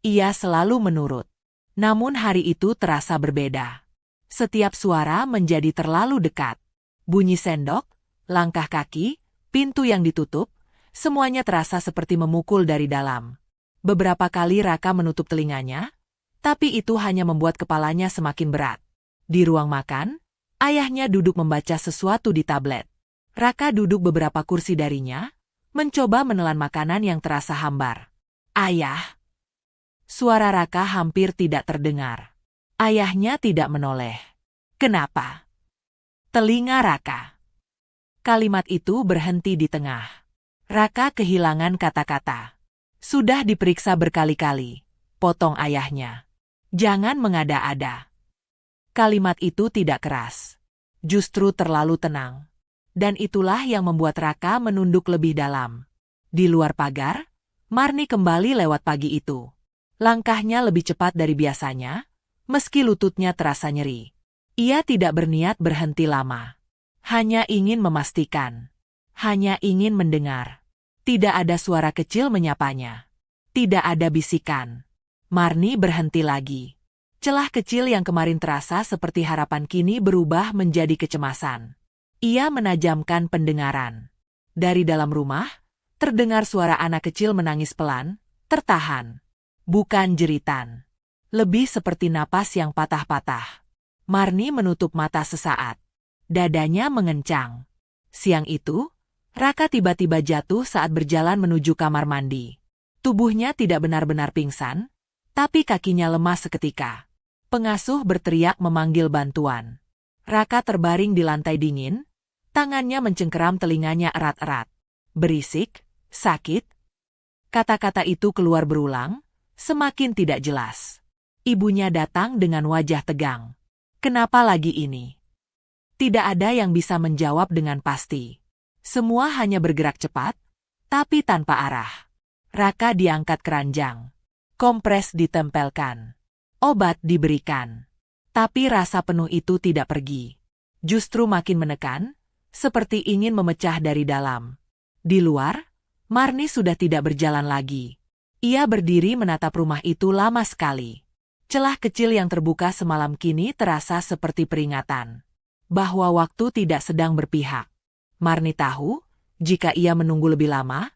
Ia selalu menurut. Namun hari itu terasa berbeda. Setiap suara menjadi terlalu dekat. Bunyi sendok, langkah kaki, pintu yang ditutup, semuanya terasa seperti memukul dari dalam. Beberapa kali Raka menutup telinganya, tapi itu hanya membuat kepalanya semakin berat. Di ruang makan, ayahnya duduk membaca sesuatu di tablet. Raka duduk beberapa kursi darinya, mencoba menelan makanan yang terasa hambar. "Ayah." Suara Raka hampir tidak terdengar. Ayahnya tidak menoleh. "Kenapa?" Telinga Raka. Kalimat itu berhenti di tengah. Raka kehilangan kata-kata. "Sudah diperiksa berkali-kali," potong ayahnya. "Jangan mengada-ada." Kalimat itu tidak keras. Justru terlalu tenang. Dan itulah yang membuat Raka menunduk lebih dalam. Di luar pagar, Marni kembali lewat pagi itu. Langkahnya lebih cepat dari biasanya, meski lututnya terasa nyeri. Ia tidak berniat berhenti lama. Hanya ingin memastikan. Hanya ingin mendengar. Tidak ada suara kecil menyapanya. Tidak ada bisikan. Marni berhenti lagi. Celah kecil yang kemarin terasa seperti harapan kini berubah menjadi kecemasan. Ia menajamkan pendengaran. Dari dalam rumah, terdengar suara anak kecil menangis pelan, tertahan. Bukan jeritan. Lebih seperti napas yang patah-patah. Marni menutup mata sesaat. Dadanya mengencang. Siang itu, Raka tiba-tiba jatuh saat berjalan menuju kamar mandi. Tubuhnya tidak benar-benar pingsan, tapi kakinya lemas seketika. Pengasuh berteriak memanggil bantuan. Raka terbaring di lantai dingin, tangannya mencengkeram telinganya erat-erat. Berisik, sakit. Kata-kata itu keluar berulang, semakin tidak jelas. Ibunya datang dengan wajah tegang. "Kenapa lagi ini?" Tidak ada yang bisa menjawab dengan pasti. Semua hanya bergerak cepat, tapi tanpa arah. Raka diangkat keranjang. Kompres ditempelkan. Obat diberikan. Tapi rasa penuh itu tidak pergi. Justru makin menekan, seperti ingin memecah dari dalam. Di luar, Marni sudah tidak berjalan lagi. Ia berdiri menatap rumah itu lama sekali. Celah kecil yang terbuka semalam kini terasa seperti peringatan. Bahwa waktu tidak sedang berpihak. Marni tahu, jika ia menunggu lebih lama,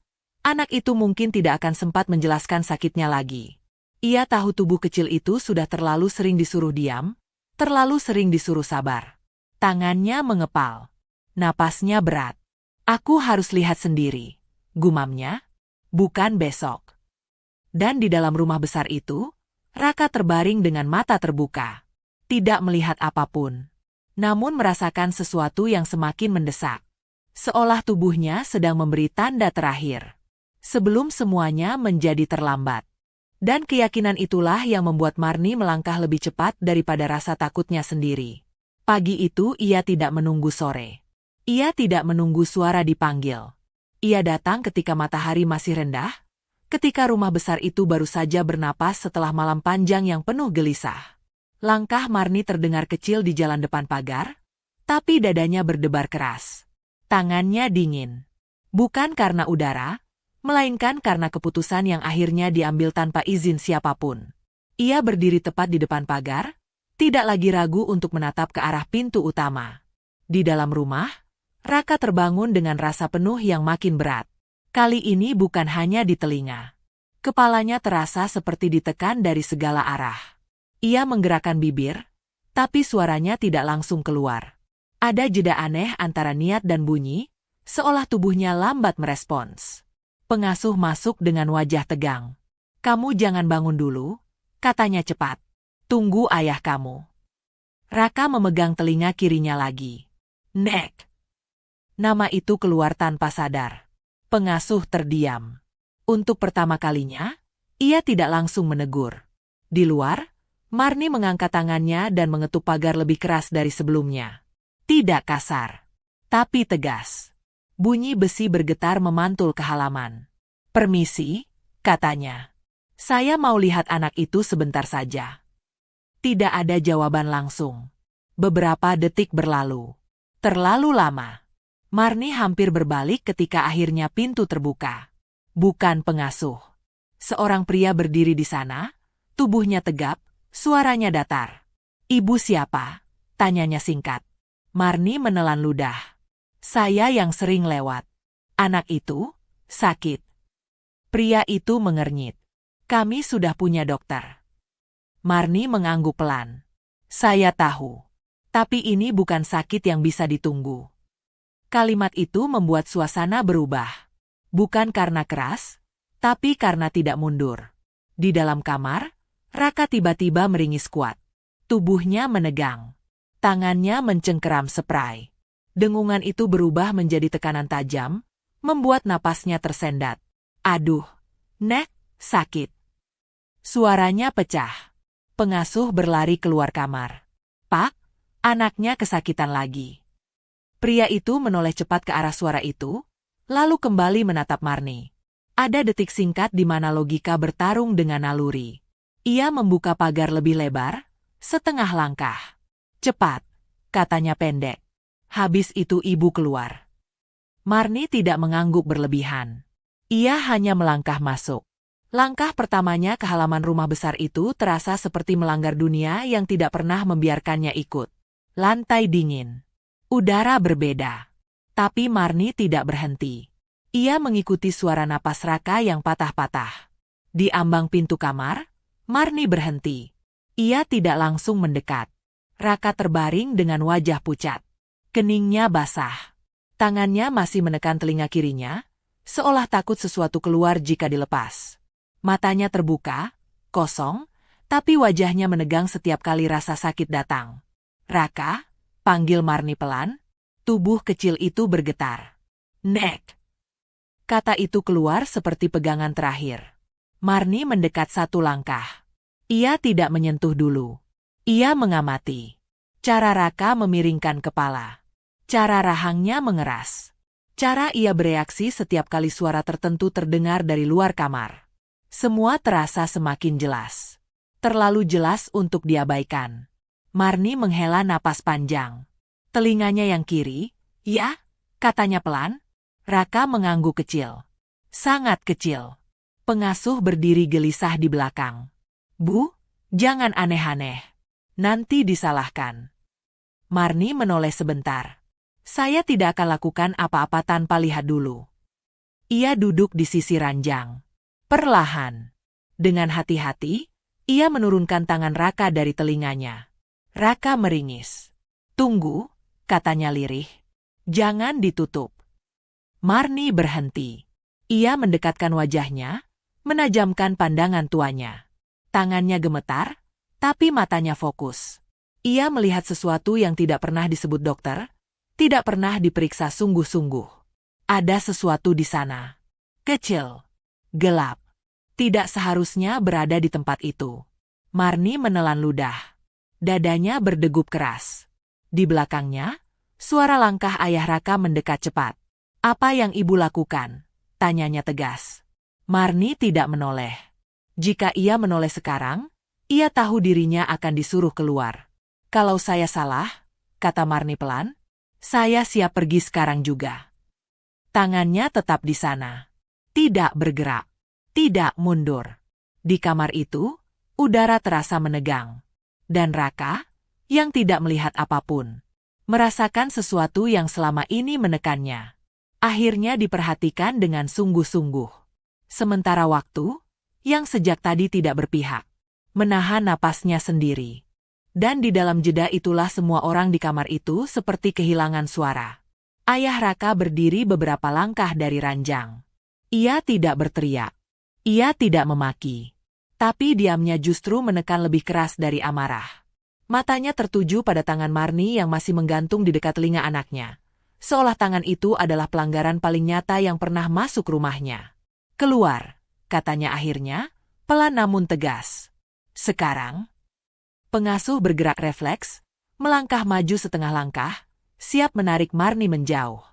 anak itu mungkin tidak akan sempat menjelaskan sakitnya lagi. Ia tahu tubuh kecil itu sudah terlalu sering disuruh diam, terlalu sering disuruh sabar. Tangannya mengepal. Napasnya berat. "Aku harus lihat sendiri," gumamnya. "Bukan besok." Dan di dalam rumah besar itu, Raka terbaring dengan mata terbuka. Tidak melihat apapun. Namun merasakan sesuatu yang semakin mendesak. Seolah tubuhnya sedang memberi tanda terakhir. Sebelum semuanya menjadi terlambat. Dan keyakinan itulah yang membuat Marni melangkah lebih cepat daripada rasa takutnya sendiri. Pagi itu ia tidak menunggu sore. Ia tidak menunggu suara dipanggil. Ia datang ketika matahari masih rendah, ketika rumah besar itu baru saja bernapas setelah malam panjang yang penuh gelisah. Langkah Marni terdengar kecil di jalan depan pagar, tapi dadanya berdebar keras. Tangannya dingin. Bukan karena udara, melainkan karena keputusan yang akhirnya diambil tanpa izin siapapun. Ia berdiri tepat di depan pagar, tidak lagi ragu untuk menatap ke arah pintu utama. Di dalam rumah, Raka terbangun dengan rasa penuh yang makin berat. Kali ini bukan hanya di telinga. Kepalanya terasa seperti ditekan dari segala arah. Ia menggerakkan bibir, tapi suaranya tidak langsung keluar. Ada jeda aneh antara niat dan bunyi, seolah tubuhnya lambat merespons. Pengasuh masuk dengan wajah tegang. "Kamu jangan bangun dulu," katanya cepat. "Tunggu ayah kamu." Raka memegang telinga kirinya lagi. "Nek." Nama itu keluar tanpa sadar. Pengasuh terdiam. Untuk pertama kalinya, ia tidak langsung menegur. Di luar, Marni mengangkat tangannya dan mengetuk pagar lebih keras dari sebelumnya. Tidak kasar, tapi tegas. Bunyi besi bergetar memantul ke halaman. "Permisi," katanya. "Saya mau lihat anak itu sebentar saja." Tidak ada jawaban langsung. Beberapa detik berlalu. Terlalu lama. Marni hampir berbalik ketika akhirnya pintu terbuka. Bukan pengasuh. Seorang pria berdiri di sana, tubuhnya tegap, suaranya datar. "Ibu siapa?" tanyanya singkat. Marni menelan ludah. "Saya yang sering lewat." "Anak itu sakit." Pria itu mengernyit. "Kami sudah punya dokter." Marni mengangguk pelan. "Saya tahu. Tapi ini bukan sakit yang bisa ditunggu." Kalimat itu membuat suasana berubah. Bukan karena keras, tapi karena tidak mundur. Di dalam kamar, Raka tiba-tiba meringis kuat. Tubuhnya menegang. Tangannya mencengkeram spray. Dengungan itu berubah menjadi tekanan tajam, membuat napasnya tersendat. "Aduh, Nek, sakit." Suaranya pecah. Pengasuh berlari keluar kamar. "Pak, anaknya kesakitan lagi." Pria itu menoleh cepat ke arah suara itu, lalu kembali menatap Marni. Ada detik singkat di mana logika bertarung dengan naluri. Ia membuka pagar lebih lebar, setengah langkah. "Cepat," katanya pendek. Habis itu ibu keluar. Marni tidak mengangguk berlebihan. Ia hanya melangkah masuk. Langkah pertamanya ke halaman rumah besar itu terasa seperti melanggar dunia yang tidak pernah membiarkannya ikut. Lantai dingin. Udara berbeda. Tapi Marni tidak berhenti. Ia mengikuti suara napas Raka yang patah-patah. Di ambang pintu kamar, Marni berhenti. Ia tidak langsung mendekat. Raka terbaring dengan wajah pucat. Keningnya basah. Tangannya masih menekan telinga kirinya, seolah takut sesuatu keluar jika dilepas. Matanya terbuka, kosong, tapi wajahnya menegang setiap kali rasa sakit datang. "Raka," panggil Marni pelan. Tubuh kecil itu bergetar. "Nek." Kata itu keluar seperti pegangan terakhir. Marni mendekat satu langkah. Ia tidak menyentuh dulu. Ia mengamati. Cara Raka memiringkan kepala. Cara rahangnya mengeras. Cara ia bereaksi setiap kali suara tertentu terdengar dari luar kamar. Semua terasa semakin jelas. Terlalu jelas untuk diabaikan. Marni menghela napas panjang. Telinganya yang kiri, "Ya," katanya pelan. Raka mengangguk kecil. Sangat kecil. Pengasuh berdiri gelisah di belakang. "Bu, jangan aneh-aneh. Nanti disalahkan." Marni menoleh sebentar. "Saya tidak akan lakukan apa-apa tanpa lihat dulu." Ia duduk di sisi ranjang. Perlahan. Dengan hati-hati, ia menurunkan tangan Raka dari telinganya. Raka meringis. "Tunggu," katanya lirih. "Jangan ditutup." Marni berhenti. Ia mendekatkan wajahnya, menajamkan pandangan tuanya. Tangannya gemetar, tapi matanya fokus. Ia melihat sesuatu yang tidak pernah disebut dokter, tidak pernah diperiksa sungguh-sungguh. Ada sesuatu di sana. Kecil. Gelap. Tidak seharusnya berada di tempat itu. Marni menelan ludah. Dadanya berdegup keras. Di belakangnya, suara langkah ayah Raka mendekat cepat. "Apa yang ibu lakukan?" tanyanya tegas. Marni tidak menoleh. Jika ia menoleh sekarang, ia tahu dirinya akan disuruh keluar. "Kalau saya salah," kata Marni pelan, "saya siap pergi sekarang juga." Tangannya tetap di sana. Tidak bergerak. Tidak mundur. Di kamar itu, udara terasa menegang. Dan Raka, yang tidak melihat apapun, merasakan sesuatu yang selama ini menekannya. Akhirnya diperhatikan dengan sungguh-sungguh. Sementara waktu, yang sejak tadi tidak berpihak, menahan napasnya sendiri. Dan di dalam jeda itulah semua orang di kamar itu seperti kehilangan suara. Ayah Raka berdiri beberapa langkah dari ranjang. Ia tidak berteriak. Ia tidak memaki. Tapi diamnya justru menekan lebih keras dari amarah. Matanya tertuju pada tangan Marni yang masih menggantung di dekat telinga anaknya. Seolah tangan itu adalah pelanggaran paling nyata yang pernah masuk rumahnya. Keluar, katanya akhirnya, pelan namun tegas. Sekarang, pengasuh bergerak refleks, melangkah maju setengah langkah, siap menarik Marni menjauh.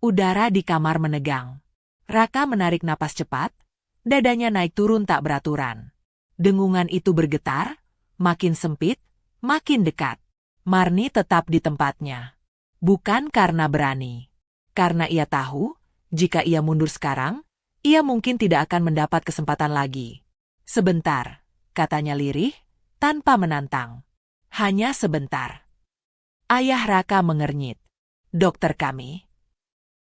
Udara di kamar menegang. Raka menarik napas cepat, dadanya naik turun tak beraturan. Dengungan itu bergetar, makin sempit, makin dekat. Marni tetap di tempatnya. Bukan karena berani. Karena ia tahu, jika ia mundur sekarang, ia mungkin tidak akan mendapat kesempatan lagi. Sebentar, katanya lirih, tanpa menantang. Hanya sebentar. Ayah Raka mengernyit. Dokter kami.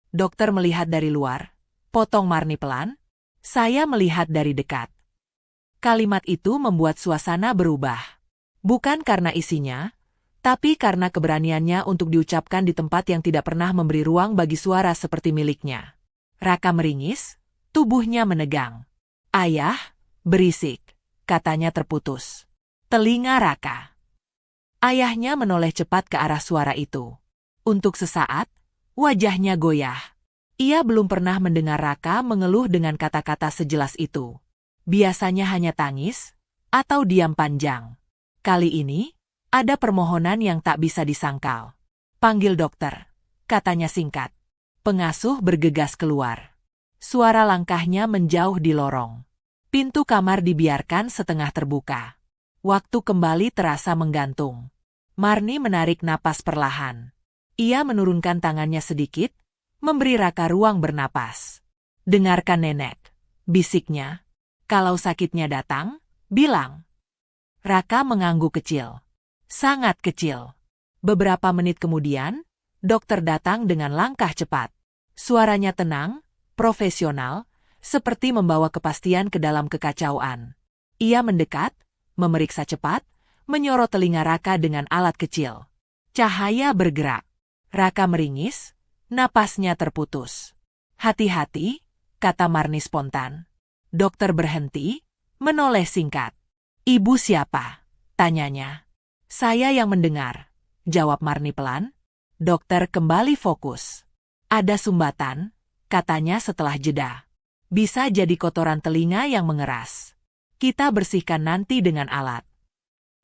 Dokter melihat dari luar, potong Marni pelan. Saya melihat dari dekat. Kalimat itu membuat suasana berubah. Bukan karena isinya, tapi karena keberaniannya untuk diucapkan di tempat yang tidak pernah memberi ruang bagi suara seperti miliknya. Raka meringis, tubuhnya menegang. Ayah, berisik, katanya terputus. Telinga Raka. Ayahnya menoleh cepat ke arah suara itu. Untuk sesaat, wajahnya goyah. Ia belum pernah mendengar Raka mengeluh dengan kata-kata sejelas itu. Biasanya hanya tangis, atau diam panjang. Kali ini, ada permohonan yang tak bisa disangkal. Panggil dokter, katanya singkat. Pengasuh bergegas keluar. Suara langkahnya menjauh di lorong. Pintu kamar dibiarkan setengah terbuka. Waktu kembali terasa menggantung. Marni menarik napas perlahan. Ia menurunkan tangannya sedikit, memberi Raka ruang bernapas. Dengarkan nenek, bisiknya. Kalau sakitnya datang, bilang. Raka mengangguk kecil. Sangat kecil. Beberapa menit kemudian, dokter datang dengan langkah cepat. Suaranya tenang, profesional, seperti membawa kepastian ke dalam kekacauan. Ia mendekat, memeriksa cepat, menyorot telinga Raka dengan alat kecil. Cahaya bergerak. Raka meringis, napasnya terputus. Hati-hati, kata Marni spontan. Dokter berhenti, menoleh singkat. Ibu siapa? Tanyanya. Saya yang mendengar, jawab Marni pelan. Dokter kembali fokus. Ada sumbatan, katanya setelah jeda. Bisa jadi kotoran telinga yang mengeras. Kita bersihkan nanti dengan alat.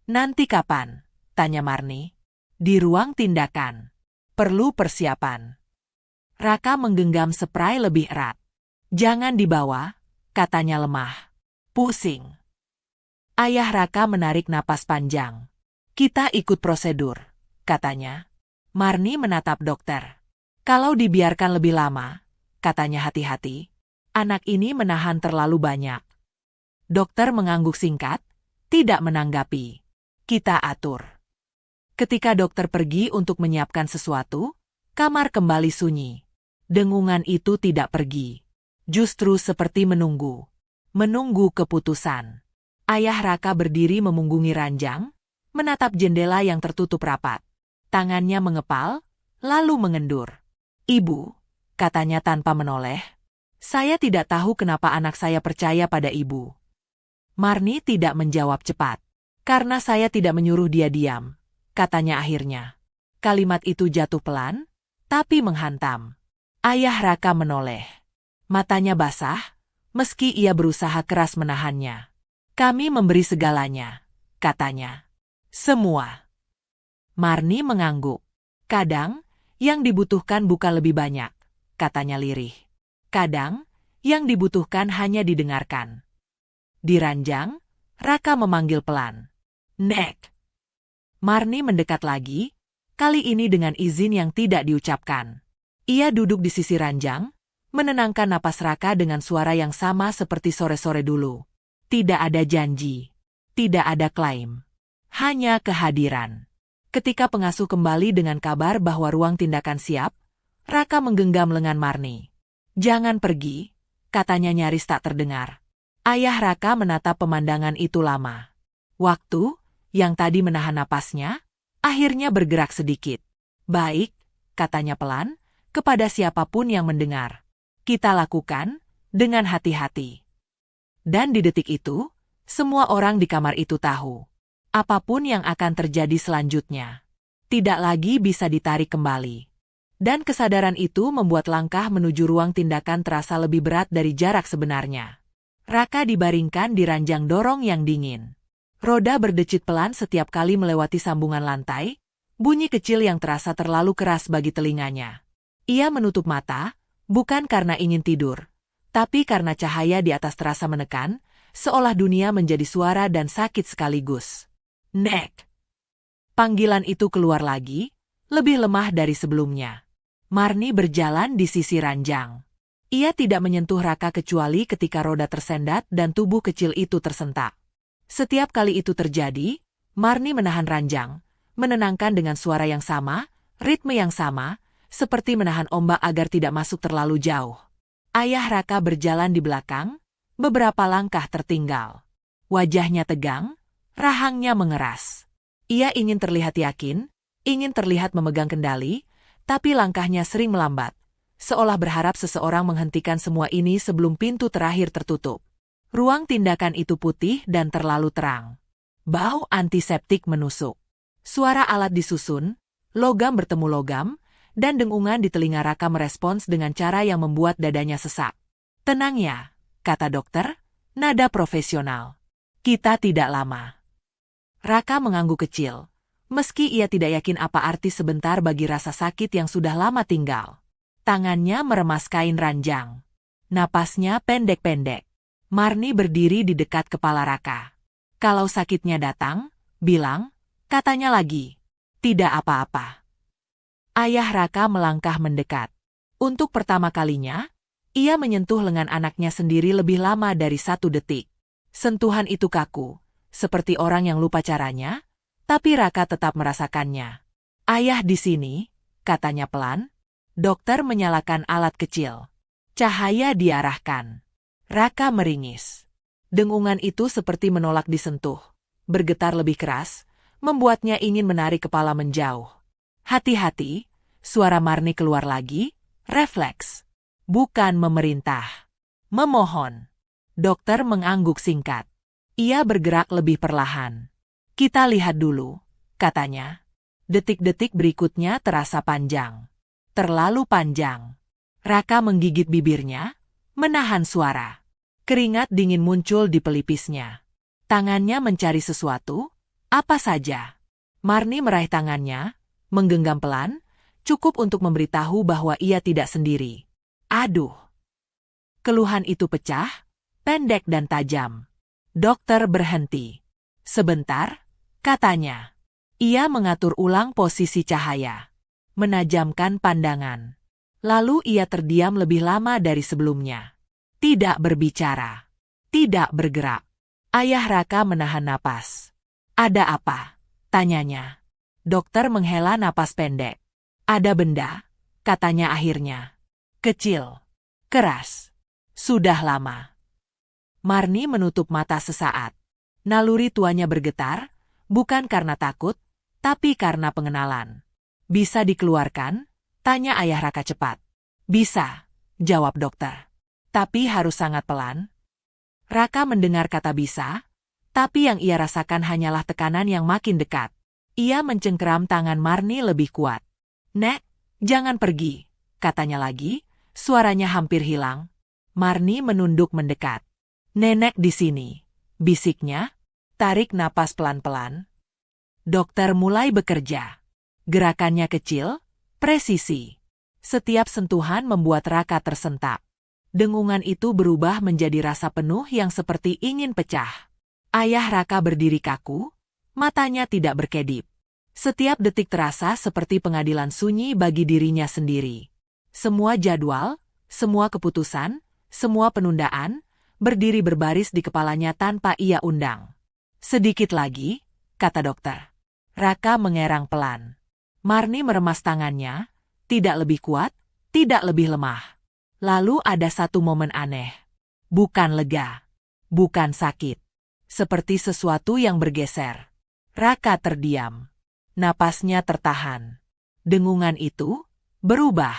Nanti kapan? Tanya Marni. Di ruang tindakan. Perlu persiapan. Raka menggenggam spray lebih erat. Jangan dibawa, katanya lemah. Pusing. Ayah Raka menarik napas panjang. Kita ikut prosedur, katanya. Marni menatap dokter. Kalau dibiarkan lebih lama, katanya hati-hati, anak ini menahan terlalu banyak. Dokter mengangguk singkat, tidak menanggapi. Kita atur. Ketika dokter pergi untuk menyiapkan sesuatu, kamar kembali sunyi. Dengungan itu tidak pergi. Justru seperti menunggu. Menunggu keputusan. Ayah Raka berdiri memunggungi ranjang, menatap jendela yang tertutup rapat. Tangannya mengepal, lalu mengendur. Ibu, katanya tanpa menoleh. Saya tidak tahu kenapa anak saya percaya pada ibu. Marni tidak menjawab cepat. Karena saya tidak menyuruh dia diam, katanya akhirnya. Kalimat itu jatuh pelan, tapi menghantam. Ayah Raka menoleh. Matanya basah, meski ia berusaha keras menahannya. Kami memberi segalanya, katanya. Semua. Marni mengangguk. Kadang, yang dibutuhkan bukan lebih banyak, katanya lirih. Kadang, yang dibutuhkan hanya didengarkan. Di ranjang, Raka memanggil pelan. Nek. Marni mendekat lagi, kali ini dengan izin yang tidak diucapkan. Ia duduk di sisi ranjang, menenangkan napas Raka dengan suara yang sama seperti sore-sore dulu. Tidak ada janji. Tidak ada klaim. Hanya kehadiran. Ketika pengasuh kembali dengan kabar bahwa ruang tindakan siap, Raka menggenggam lengan Marni. "Jangan pergi," katanya nyaris tak terdengar. Ayah Raka menatap pemandangan itu lama. Waktu, yang tadi menahan napasnya, akhirnya bergerak sedikit. "Baik," katanya pelan, kepada siapapun yang mendengar. "Kita lakukan, dengan hati-hati." Dan di detik itu, semua orang di kamar itu tahu. Apapun yang akan terjadi selanjutnya, tidak lagi bisa ditarik kembali. Dan kesadaran itu membuat langkah menuju ruang tindakan terasa lebih berat dari jarak sebenarnya. Raka dibaringkan di ranjang dorong yang dingin. Roda berdecit pelan setiap kali melewati sambungan lantai, bunyi kecil yang terasa terlalu keras bagi telinganya. Ia menutup mata, bukan karena ingin tidur, tapi karena cahaya di atas terasa menekan, seolah dunia menjadi suara dan sakit sekaligus. "Nek!" Panggilan itu keluar lagi, lebih lemah dari sebelumnya. Marni berjalan di sisi ranjang. Ia tidak menyentuh Raka kecuali ketika roda tersendat dan tubuh kecil itu tersentak. Setiap kali itu terjadi, Marni menahan ranjang, menenangkan dengan suara yang sama, ritme yang sama, seperti menahan ombak agar tidak masuk terlalu jauh. Ayah Raka berjalan di belakang, beberapa langkah tertinggal. Wajahnya tegang, rahangnya mengeras. Ia ingin terlihat yakin, ingin terlihat memegang kendali, tapi langkahnya sering melambat, seolah berharap seseorang menghentikan semua ini sebelum pintu terakhir tertutup. Ruang tindakan itu putih dan terlalu terang. Bau antiseptik menusuk. Suara alat disusun, logam bertemu logam, dan dengungan di telinga Raka merespons dengan cara yang membuat dadanya sesak. "Tenang ya," kata dokter, nada profesional. "Kita tidak lama." Raka mengangguk kecil, meski ia tidak yakin apa arti sebentar bagi rasa sakit yang sudah lama tinggal. Tangannya meremas kain ranjang. Napasnya pendek-pendek. Marni berdiri di dekat kepala Raka. "Kalau sakitnya datang, bilang," katanya lagi. "Tidak apa-apa." Ayah Raka melangkah mendekat. Untuk pertama kalinya, ia menyentuh lengan anaknya sendiri lebih lama dari 1 detik. Sentuhan itu kaku, seperti orang yang lupa caranya, tapi Raka tetap merasakannya. "Ayah di sini," katanya pelan. Dokter menyalakan alat kecil. Cahaya diarahkan. Raka meringis. Dengungan itu seperti menolak disentuh. Bergetar lebih keras, membuatnya ingin menarik kepala menjauh. "Hati-hati," suara Marni keluar lagi, refleks. Bukan memerintah. Memohon. Dokter mengangguk singkat. Ia bergerak lebih perlahan. "Kita lihat dulu," katanya. Detik-detik berikutnya terasa panjang. Terlalu panjang. Raka menggigit bibirnya, menahan suara. Keringat dingin muncul di pelipisnya. Tangannya mencari sesuatu, apa saja. Marni meraih tangannya, menggenggam pelan, cukup untuk memberitahu bahwa ia tidak sendiri. "Aduh." Keluhan itu pecah, pendek dan tajam. Dokter berhenti. "Sebentar," katanya. Ia mengatur ulang posisi cahaya. Menajamkan pandangan. Lalu ia terdiam lebih lama dari sebelumnya. Tidak berbicara. Tidak bergerak. Ayah Raka menahan napas. "Ada apa?" tanyanya. Dokter menghela napas pendek. "Ada benda," katanya akhirnya. "Kecil. Keras. Sudah lama." Marni menutup mata sesaat. Naluri tuanya bergetar, bukan karena takut, tapi karena pengenalan. "Bisa dikeluarkan?" tanya ayah Raka cepat. "Bisa," jawab dokter. "Tapi harus sangat pelan." Raka mendengar kata bisa, tapi yang ia rasakan hanyalah tekanan yang makin dekat. Ia mencengkeram tangan Marni lebih kuat. "Nek, jangan pergi," katanya lagi, suaranya hampir hilang. Marni menunduk mendekat. "Nenek di sini," bisiknya. Tarik napas pelan-pelan. Dokter mulai bekerja. Gerakannya kecil, presisi. Setiap sentuhan membuat Raka tersentak. Dengungan itu berubah menjadi rasa penuh yang seperti ingin pecah. Ayah Raka berdiri kaku, matanya tidak berkedip. Setiap detik terasa seperti pengadilan sunyi bagi dirinya sendiri. Semua jadwal, semua keputusan, semua penundaan, berdiri berbaris di kepalanya tanpa ia undang. "Sedikit lagi," kata dokter. Raka mengerang pelan. Marni meremas tangannya, tidak lebih kuat, tidak lebih lemah. Lalu ada satu momen aneh. Bukan lega. Bukan sakit. Seperti sesuatu yang bergeser. Raka terdiam. Napasnya tertahan. Dengungan itu berubah.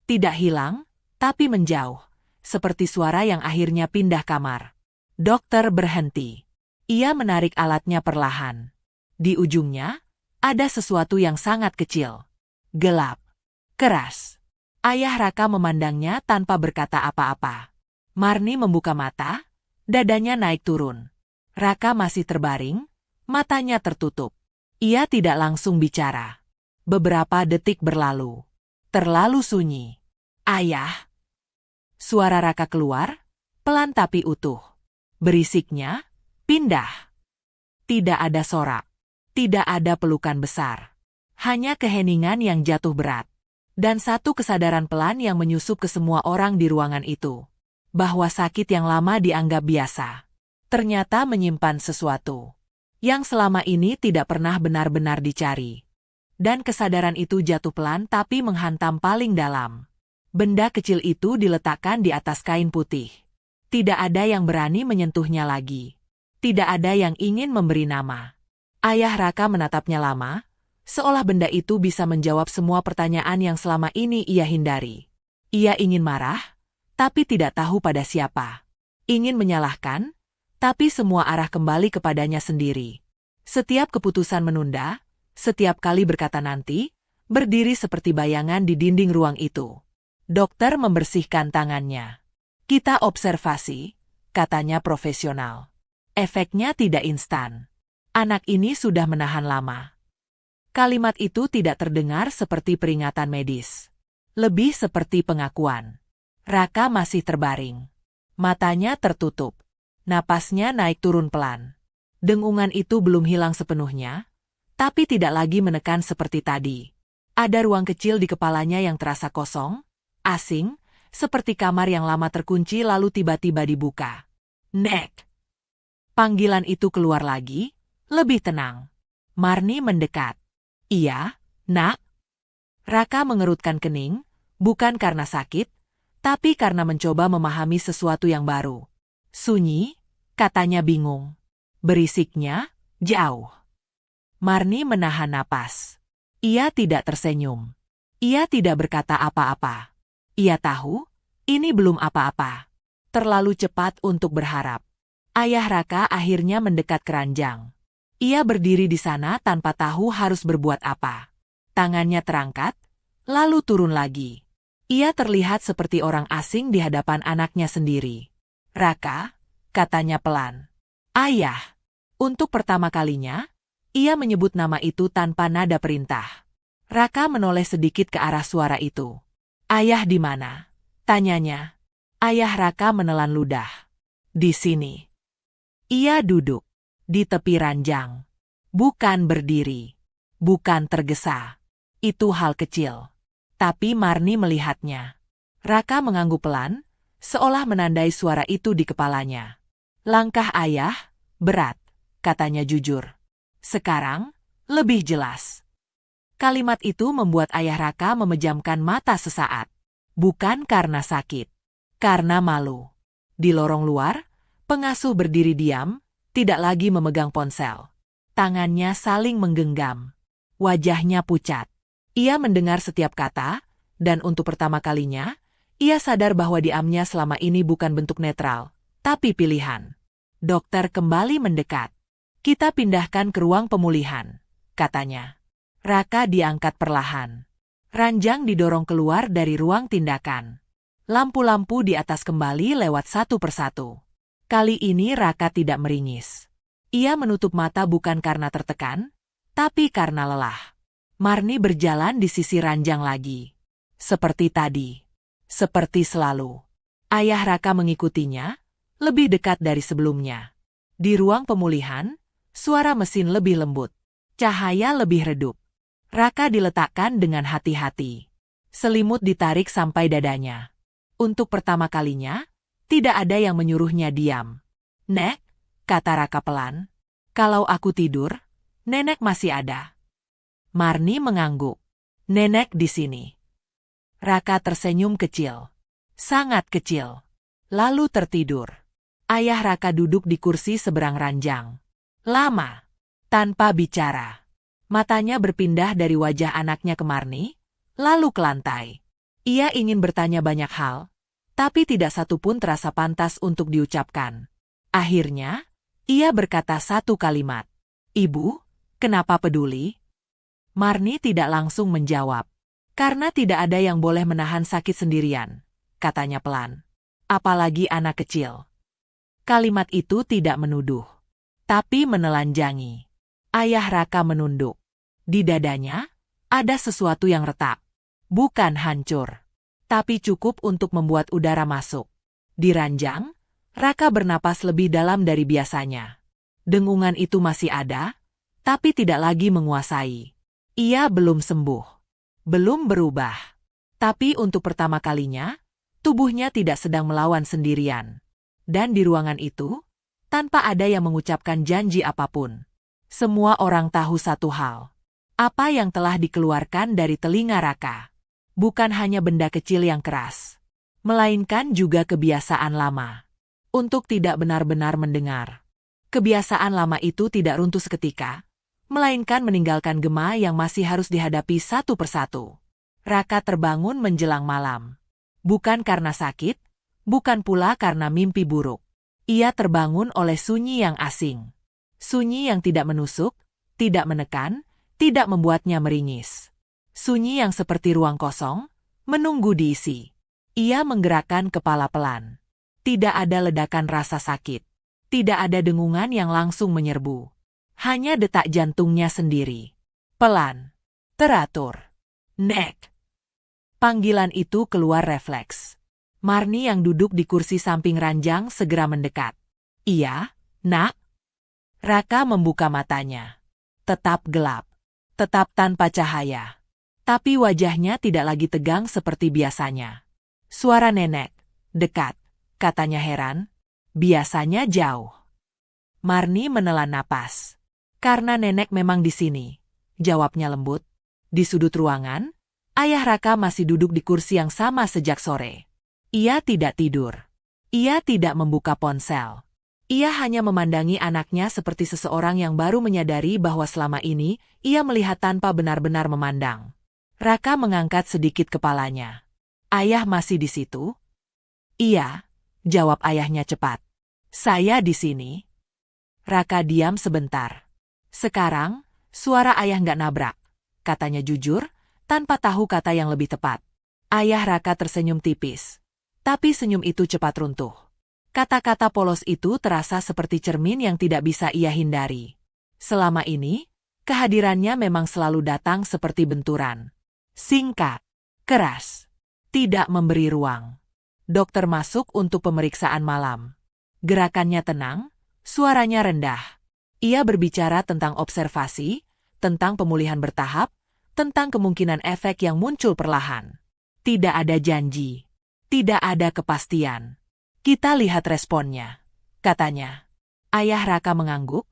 Tidak hilang, tapi menjauh. Seperti suara yang akhirnya pindah kamar. Dokter berhenti. Ia menarik alatnya perlahan. Di ujungnya, ada sesuatu yang sangat kecil. Gelap. Keras. Ayah Raka memandangnya tanpa berkata apa-apa. Marni membuka mata, dadanya naik turun. Raka masih terbaring, matanya tertutup. Ia tidak langsung bicara. Beberapa detik berlalu. Terlalu sunyi. Ayah. Suara Raka keluar, pelan tapi utuh. Berisiknya, pindah. Tidak ada sorak. Tidak ada pelukan besar. Hanya keheningan yang jatuh berat. Dan satu kesadaran pelan yang menyusup ke semua orang di ruangan itu. Bahwa sakit yang lama dianggap biasa. Ternyata menyimpan sesuatu. Yang selama ini tidak pernah benar-benar dicari. Dan kesadaran itu jatuh pelan tapi menghantam paling dalam. Benda kecil itu diletakkan di atas kain putih. Tidak ada yang berani menyentuhnya lagi. Tidak ada yang ingin memberi nama. Ayah Raka menatapnya lama, seolah benda itu bisa menjawab semua pertanyaan yang selama ini ia hindari. Ia ingin marah, tapi tidak tahu pada siapa. Ingin menyalahkan, tapi semua arah kembali kepadanya sendiri. Setiap keputusan menunda, setiap kali berkata nanti, berdiri seperti bayangan di dinding ruang itu. Dokter membersihkan tangannya. Kita observasi, katanya profesional. Efeknya tidak instan. Anak ini sudah menahan lama. Kalimat itu tidak terdengar seperti peringatan medis. Lebih seperti pengakuan. Raka masih terbaring. Matanya tertutup. Napasnya naik turun pelan. Dengungan itu belum hilang sepenuhnya, tapi tidak lagi menekan seperti tadi. Ada ruang kecil di kepalanya yang terasa kosong, asing, seperti kamar yang lama terkunci lalu tiba-tiba dibuka. Nek! Panggilan itu keluar lagi, lebih tenang. Marni mendekat. Iya, nak? Raka mengerutkan kening, bukan karena sakit, tapi karena mencoba memahami sesuatu yang baru. Sunyi, katanya bingung. Berisiknya, jauh. Marni menahan napas. Ia tidak tersenyum. Ia tidak berkata apa-apa. Ia tahu, ini belum apa-apa. Terlalu cepat untuk berharap. Ayah Raka akhirnya mendekat keranjang. Ia berdiri di sana tanpa tahu harus berbuat apa. Tangannya terangkat, lalu turun lagi. Ia terlihat seperti orang asing di hadapan anaknya sendiri. Raka, katanya pelan. Ayah. Untuk pertama kalinya, ia menyebut nama itu tanpa nada perintah. Raka menoleh sedikit ke arah suara itu. Ayah di mana? Tanyanya. Ayah Raka menelan ludah. Di sini. Ia duduk. Di tepi ranjang. Bukan berdiri. Bukan tergesa. Itu hal kecil. Tapi Marni melihatnya. Raka mengangguk pelan, seolah menandai suara itu di kepalanya. Langkah ayah, berat, katanya jujur. Sekarang, lebih jelas. Kalimat itu membuat ayah Raka memejamkan mata sesaat. Bukan karena sakit. Karena malu. Di lorong luar, pengasuh berdiri diam, tidak lagi memegang ponsel. Tangannya saling menggenggam. Wajahnya pucat. Ia mendengar setiap kata, dan untuk pertama kalinya, ia sadar bahwa diamnya selama ini bukan bentuk netral, tapi pilihan. Dokter kembali mendekat. Kita pindahkan ke ruang pemulihan, katanya. Raka diangkat perlahan. Ranjang didorong keluar dari ruang tindakan. Lampu-lampu di atas kembali lewat satu persatu. Kali ini Raka tidak meringis. Ia menutup mata bukan karena tertekan, tapi karena lelah. Marni berjalan di sisi ranjang lagi. Seperti tadi. Seperti selalu. Ayah Raka mengikutinya, lebih dekat dari sebelumnya. Di ruang pemulihan, suara mesin lebih lembut. Cahaya lebih redup. Raka diletakkan dengan hati-hati. Selimut ditarik sampai dadanya. Untuk pertama kalinya, tidak ada yang menyuruhnya diam. Nek, kata Raka pelan. Kalau aku tidur, nenek masih ada. Marni mengangguk. Nenek di sini. Raka tersenyum kecil. Sangat kecil. Lalu tertidur. Ayah Raka duduk di kursi seberang ranjang. Lama. Tanpa bicara. Matanya berpindah dari wajah anaknya ke Marni, lalu ke lantai. Ia ingin bertanya banyak hal, tapi tidak satu pun terasa pantas untuk diucapkan. Akhirnya, ia berkata satu kalimat. Ibu, kenapa peduli? Marni tidak langsung menjawab. Karena tidak ada yang boleh menahan sakit sendirian, katanya pelan. Apalagi anak kecil. Kalimat itu tidak menuduh, tapi menelanjangi. Ayah Raka menunduk. Di dadanya, ada sesuatu yang retak. Bukan hancur, tapi cukup untuk membuat udara masuk. Di ranjang, Raka bernapas lebih dalam dari biasanya. Dengungan itu masih ada, tapi tidak lagi menguasai. Ia belum sembuh. Belum berubah. Tapi untuk pertama kalinya, tubuhnya tidak sedang melawan sendirian. Dan di ruangan itu, tanpa ada yang mengucapkan janji apapun, semua orang tahu satu hal. Apa yang telah dikeluarkan dari telinga Raka. Bukan hanya benda kecil yang keras, melainkan juga kebiasaan lama. Untuk tidak benar-benar mendengar. Kebiasaan lama itu tidak runtuh seketika, melainkan meninggalkan gema yang masih harus dihadapi satu persatu. Raka terbangun menjelang malam. Bukan karena sakit, bukan pula karena mimpi buruk. Ia terbangun oleh sunyi yang asing. Sunyi yang tidak menusuk, tidak menekan, tidak membuatnya meringis. Sunyi yang seperti ruang kosong, menunggu diisi. Ia menggerakkan kepala pelan. Tidak ada ledakan rasa sakit. Tidak ada dengungan yang langsung menyerbu. Hanya detak jantungnya sendiri. Pelan. Teratur. Nek. Panggilan itu keluar refleks. Marni yang duduk di kursi samping ranjang segera mendekat. Iya, nak? Raka membuka matanya. Tetap gelap. Tetap tanpa cahaya. Tapi wajahnya tidak lagi tegang seperti biasanya. Suara nenek. Dekat. Katanya heran. Biasanya jauh. Marni menelan napas. Karena nenek memang di sini, jawabnya lembut. Di sudut ruangan, ayah Raka masih duduk di kursi yang sama sejak sore. Ia tidak tidur. Ia tidak membuka ponsel. Ia hanya memandangi anaknya seperti seseorang yang baru menyadari bahwa selama ini, ia melihat tanpa benar-benar memandang. Raka mengangkat sedikit kepalanya. Ayah masih di situ? Iya, jawab ayahnya cepat. Saya di sini. Raka diam sebentar. Sekarang, suara ayah nggak nabrak, katanya jujur, tanpa tahu kata yang lebih tepat. Ayah Raka tersenyum tipis. Tapi senyum itu cepat runtuh. Kata-kata polos itu terasa seperti cermin yang tidak bisa ia hindari. Selama ini, kehadirannya memang selalu datang seperti benturan. Singkat, keras, tidak memberi ruang. Dokter masuk untuk pemeriksaan malam. Gerakannya tenang, suaranya rendah. Ia berbicara tentang observasi, tentang pemulihan bertahap, tentang kemungkinan efek yang muncul perlahan. Tidak ada janji. Tidak ada kepastian. Kita lihat responnya, katanya. Ayah Raka mengangguk,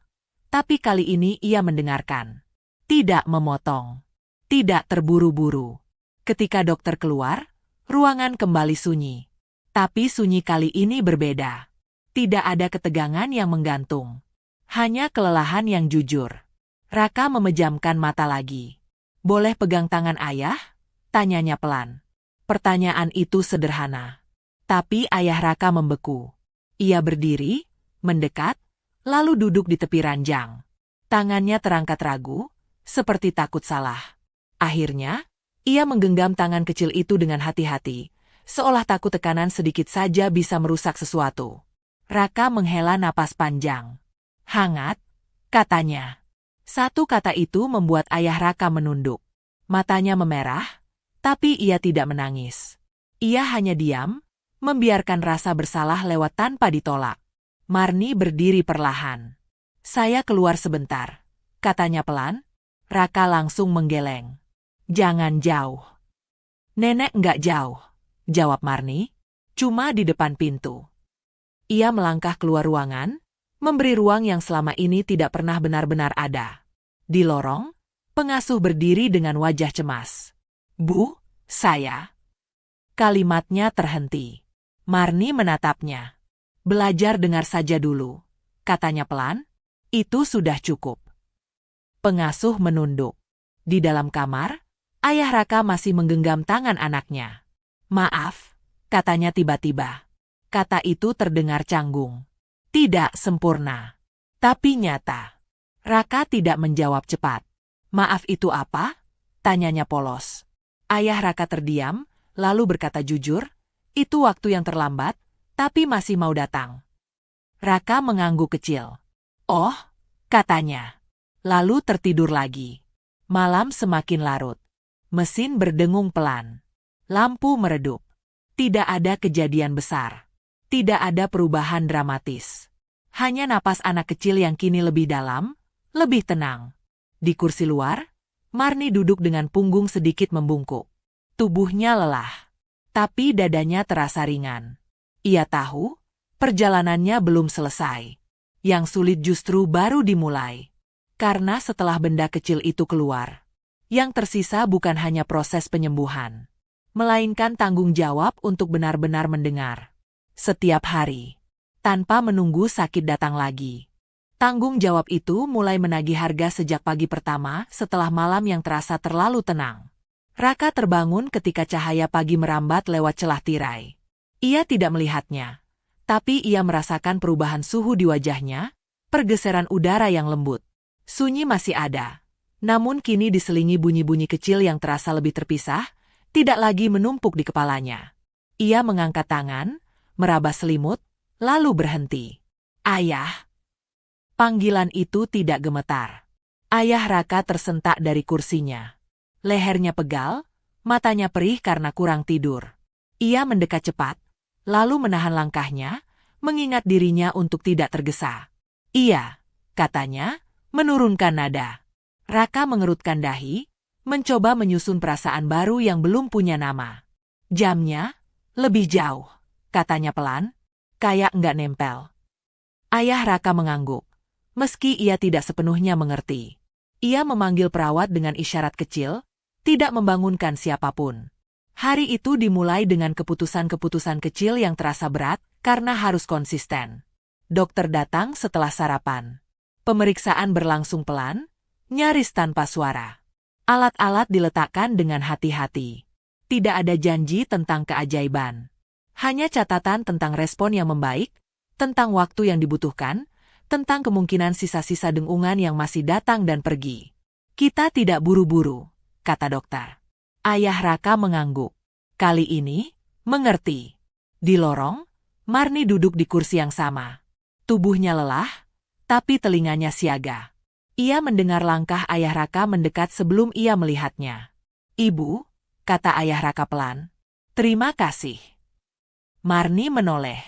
tapi kali ini ia mendengarkan. Tidak memotong. Tidak terburu-buru. Ketika dokter keluar, ruangan kembali sunyi. Tapi sunyi kali ini berbeda. Tidak ada ketegangan yang menggantung. Hanya kelelahan yang jujur. Raka memejamkan mata lagi. Boleh pegang tangan ayah? Tanyanya pelan. Pertanyaan itu sederhana. Tapi ayah Raka membeku. Ia berdiri, mendekat, lalu duduk di tepi ranjang. Tangannya terangkat ragu, seperti takut salah. Akhirnya, ia menggenggam tangan kecil itu dengan hati-hati, seolah takut tekanan sedikit saja bisa merusak sesuatu. Raka menghela napas panjang. Hangat, katanya. Satu kata itu membuat ayah Raka menunduk. Matanya memerah, tapi ia tidak menangis. Ia hanya diam, membiarkan rasa bersalah lewat tanpa ditolak. Marni berdiri perlahan. Saya keluar sebentar, katanya pelan. Raka langsung menggeleng. Jangan jauh. Nenek nggak jauh, jawab Marni. Cuma di depan pintu. Ia melangkah keluar ruangan, memberi ruang yang selama ini tidak pernah benar-benar ada. Di lorong, Pengasuh berdiri dengan wajah cemas. Bu, saya. Kalimatnya terhenti. Marni menatapnya. Belajar dengar saja dulu, katanya pelan. Itu sudah cukup. Pengasuh menunduk. Di dalam kamar, ayah Raka masih menggenggam tangan anaknya. Maaf, katanya tiba-tiba. Kata itu terdengar canggung. Tidak sempurna, tapi nyata. Raka tidak menjawab cepat. Maaf itu apa? Tanyanya polos. Ayah Raka terdiam, lalu berkata jujur, itu waktu yang terlambat, tapi masih mau datang. Raka mengangguk kecil. Oh, katanya. Lalu tertidur lagi. Malam semakin larut. Mesin berdengung pelan. Lampu meredup. Tidak ada kejadian besar. Tidak ada perubahan dramatis. Hanya napas anak kecil yang kini lebih dalam, lebih tenang. Di kursi luar, Marni duduk dengan punggung sedikit membungkuk. Tubuhnya lelah, tapi dadanya terasa ringan. Ia tahu, perjalanannya belum selesai. Yang sulit justru baru dimulai. Karena setelah benda kecil itu keluar, yang tersisa bukan hanya proses penyembuhan, melainkan tanggung jawab untuk benar-benar mendengar. Setiap hari, tanpa menunggu sakit datang lagi. Tanggung jawab itu mulai menagih harga sejak pagi pertama setelah malam yang terasa terlalu tenang. Raka terbangun ketika cahaya pagi merambat lewat celah tirai. Ia tidak melihatnya, tapi ia merasakan perubahan suhu di wajahnya, pergeseran udara yang lembut. Sunyi masih ada, namun kini diselingi bunyi-bunyi kecil yang terasa lebih terpisah, tidak lagi menumpuk di kepalanya. Ia mengangkat tangan, meraba selimut, lalu berhenti. Ayah. Panggilan itu tidak gemetar. Ayah Raka tersentak dari kursinya. Lehernya pegal, matanya perih karena kurang tidur. Ia mendekat cepat, lalu menahan langkahnya, mengingat dirinya untuk tidak tergesa. Iya, katanya, menurunkan nada. Raka mengerutkan dahi, mencoba menyusun perasaan baru yang belum punya nama. Jamnya, lebih jauh, katanya pelan, kayak nggak nempel. Ayah Raka mengangguk. Meski ia tidak sepenuhnya mengerti. Ia memanggil perawat dengan isyarat kecil, tidak membangunkan siapapun. Hari itu dimulai dengan keputusan-keputusan kecil yang terasa berat karena harus konsisten. Dokter datang setelah sarapan. Pemeriksaan berlangsung pelan, nyaris tanpa suara. Alat-alat diletakkan dengan hati-hati. Tidak ada janji tentang keajaiban. Hanya catatan tentang respon yang membaik, tentang waktu yang dibutuhkan, tentang kemungkinan sisa-sisa dengungan yang masih datang dan pergi. Kita tidak buru-buru, kata dokter. Ayah Raka mengangguk. Kali ini, mengerti. Di lorong, Marni duduk di kursi yang sama. Tubuhnya lelah, tapi telinganya siaga. Ia mendengar langkah ayah Raka mendekat sebelum ia melihatnya. Ibu, kata ayah Raka pelan. Terima kasih. Marni menoleh.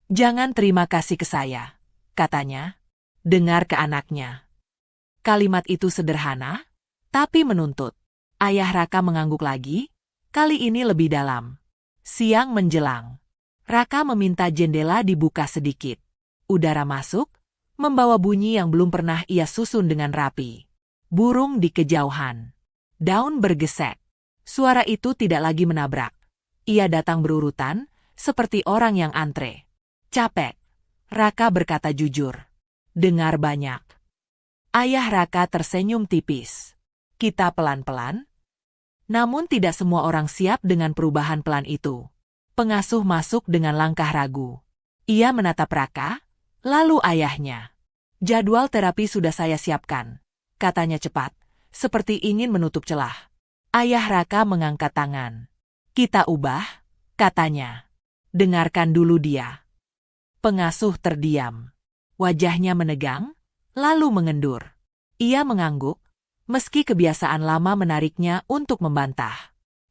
Jangan terima kasih ke saya, katanya. Dengar ke anaknya. Kalimat itu sederhana, tapi menuntut. Ayah Raka mengangguk lagi, kali ini lebih dalam. Siang menjelang. Raka meminta jendela dibuka sedikit. Udara masuk, membawa bunyi yang belum pernah ia susun dengan rapi. Burung di kejauhan. Daun bergesek. Suara itu tidak lagi menabrak. Ia datang berurutan, seperti orang yang antre. Capek. Raka berkata jujur. Dengar banyak. Ayah Raka tersenyum tipis. Kita pelan-pelan. Namun tidak semua orang siap dengan perubahan pelan itu. Pengasuh masuk dengan langkah ragu. Ia menatap Raka, lalu ayahnya. Jadwal terapi sudah saya siapkan, katanya cepat, seperti ingin menutup celah. Ayah Raka mengangkat tangan. Kita ubah, katanya. Dengarkan dulu dia. Pengasuh terdiam. Wajahnya menegang, lalu mengendur. Ia mengangguk, meski kebiasaan lama menariknya untuk membantah.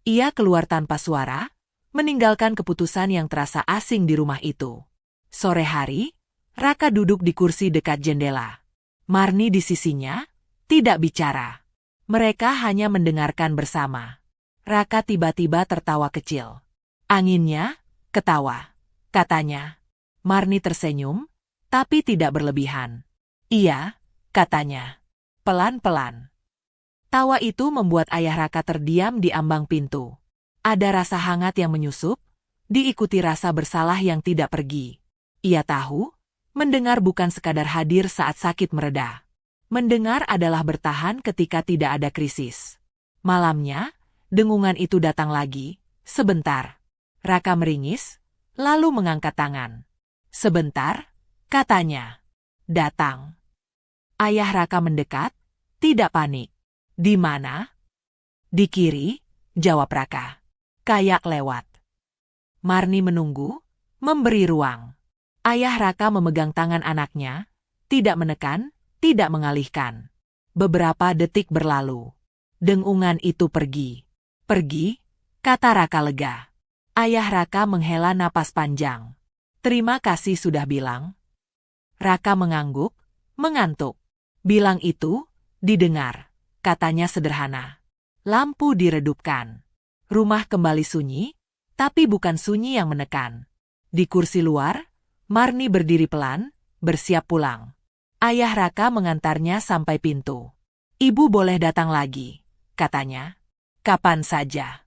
Ia keluar tanpa suara, meninggalkan keputusan yang terasa asing di rumah itu. Sore hari, Raka duduk di kursi dekat jendela. Marni di sisinya, tidak bicara. Mereka hanya mendengarkan bersama. Raka tiba-tiba tertawa kecil. Anginnya, ketawa, katanya. Marni tersenyum, tapi tidak berlebihan. Iya, katanya. Pelan-pelan. Tawa itu membuat ayah Raka terdiam di ambang pintu. Ada rasa hangat yang menyusup, diikuti rasa bersalah yang tidak pergi. Ia tahu, mendengar bukan sekadar hadir saat sakit mereda. Mendengar adalah bertahan ketika tidak ada krisis. Malamnya, dengungan itu datang lagi, sebentar. Raka meringis, lalu mengangkat tangan. Sebentar, katanya. Datang. Ayah Raka mendekat, tidak panik. Di mana? Di kiri, jawab Raka. Kayak lewat. Marni menunggu, memberi ruang. Ayah Raka memegang tangan anaknya, tidak menekan, tidak mengalihkan. Beberapa detik berlalu. Dengungan itu pergi. Pergi, kata Raka lega. Ayah Raka menghela napas panjang. Terima kasih sudah bilang. Raka mengangguk, mengantuk. Bilang itu, didengar. Katanya sederhana. Lampu diredupkan. Rumah kembali sunyi, tapi bukan sunyi yang menekan. Di kursi luar, Marni berdiri pelan, bersiap pulang. Ayah Raka mengantarnya sampai pintu. Ibu boleh datang lagi, katanya. Kapan saja.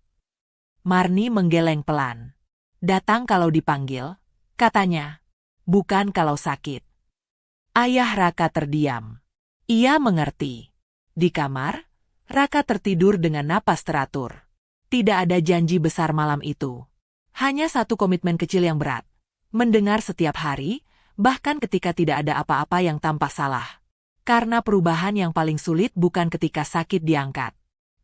Marni menggeleng pelan. Datang kalau dipanggil, katanya. Bukan kalau sakit. Ayah Raka terdiam. Ia mengerti. Di kamar, Raka tertidur dengan napas teratur. Tidak ada janji besar malam itu. Hanya satu komitmen kecil yang berat. Mendengar setiap hari, bahkan ketika tidak ada apa-apa yang tampak salah. Karena perubahan yang paling sulit bukan ketika sakit diangkat,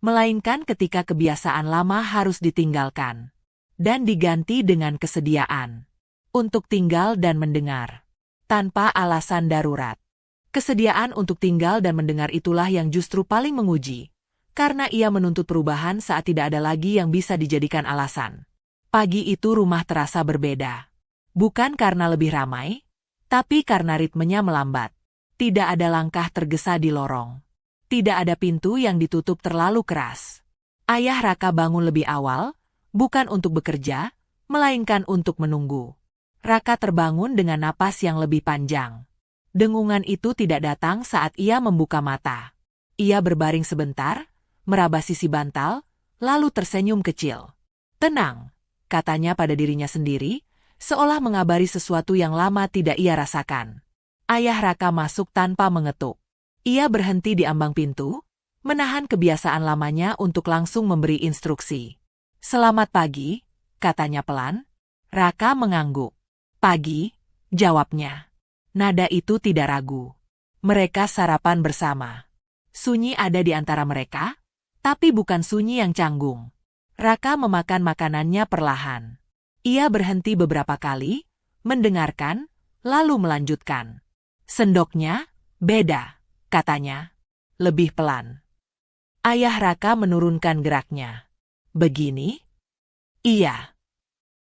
melainkan ketika kebiasaan lama harus ditinggalkan dan diganti dengan kesediaan untuk tinggal dan mendengar tanpa alasan darurat. Kesediaan untuk tinggal dan mendengar itulah yang justru paling menguji, karena ia menuntut perubahan saat tidak ada lagi yang bisa dijadikan alasan. Pagi itu rumah terasa berbeda. Bukan karena lebih ramai, tapi karena ritmenya melambat. Tidak ada langkah tergesa di lorong. Tidak ada pintu yang ditutup terlalu keras. Ayah Raka bangun lebih awal, bukan untuk bekerja, melainkan untuk menunggu. Raka terbangun dengan napas yang lebih panjang. Dengungan itu tidak datang saat ia membuka mata. Ia berbaring sebentar, meraba sisi bantal, lalu tersenyum kecil. Tenang, katanya pada dirinya sendiri, seolah mengabari sesuatu yang lama tidak ia rasakan. Ayah Raka masuk tanpa mengetuk. Ia berhenti di ambang pintu, menahan kebiasaan lamanya untuk langsung memberi instruksi. Selamat pagi, katanya pelan. Raka mengangguk. Pagi, jawabnya. Nada itu tidak ragu. Mereka sarapan bersama. Sunyi ada di antara mereka, tapi bukan sunyi yang canggung. Raka memakan makanannya perlahan. Ia berhenti beberapa kali, mendengarkan, lalu melanjutkan. Sendoknya, beda, katanya. Lebih pelan. Ayah Raka menurunkan geraknya. Begini? Iya.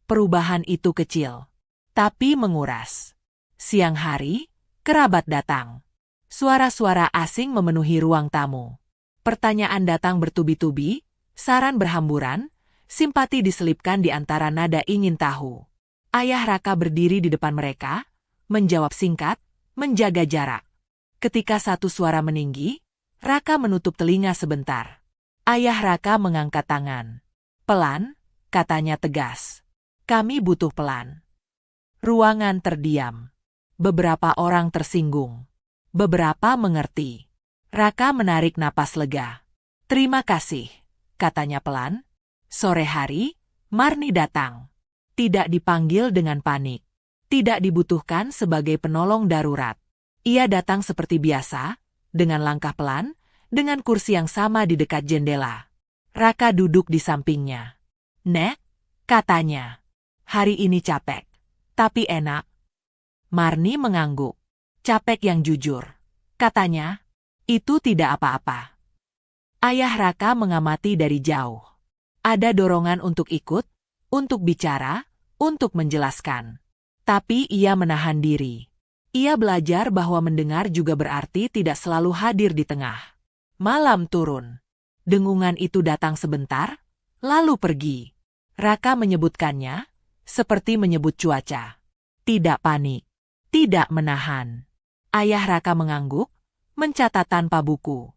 Perubahan itu kecil, tapi menguras. Siang hari, kerabat datang. Suara-suara asing memenuhi ruang tamu. Pertanyaan datang bertubi-tubi, saran berhamburan, simpati diselipkan di antara nada ingin tahu. Ayah Raka berdiri di depan mereka, menjawab singkat, menjaga jarak. Ketika satu suara meninggi, Raka menutup telinga sebentar. Ayah Raka mengangkat tangan. Pelan, katanya tegas. Kami butuh pelan. Ruangan terdiam. Beberapa orang tersinggung. Beberapa mengerti. Raka menarik napas lega. Terima kasih, katanya pelan. Sore hari, Marni datang. Tidak dipanggil dengan panik. Tidak dibutuhkan sebagai penolong darurat. Ia datang seperti biasa, dengan langkah pelan, dengan kursi yang sama di dekat jendela. Raka duduk di sampingnya. Nek, katanya. Hari ini capek, tapi enak. Marni mengangguk. Capek yang jujur. Katanya, itu tidak apa-apa. Ayah Raka mengamati dari jauh. Ada dorongan untuk ikut, untuk bicara, untuk menjelaskan. Tapi ia menahan diri. Ia belajar bahwa mendengar juga berarti tidak selalu hadir di tengah. Malam turun. Dengungan itu datang sebentar, lalu pergi. Raka menyebutkannya, seperti menyebut cuaca. Tidak panik. Tidak menahan. Ayah Raka mengangguk, mencatat tanpa buku.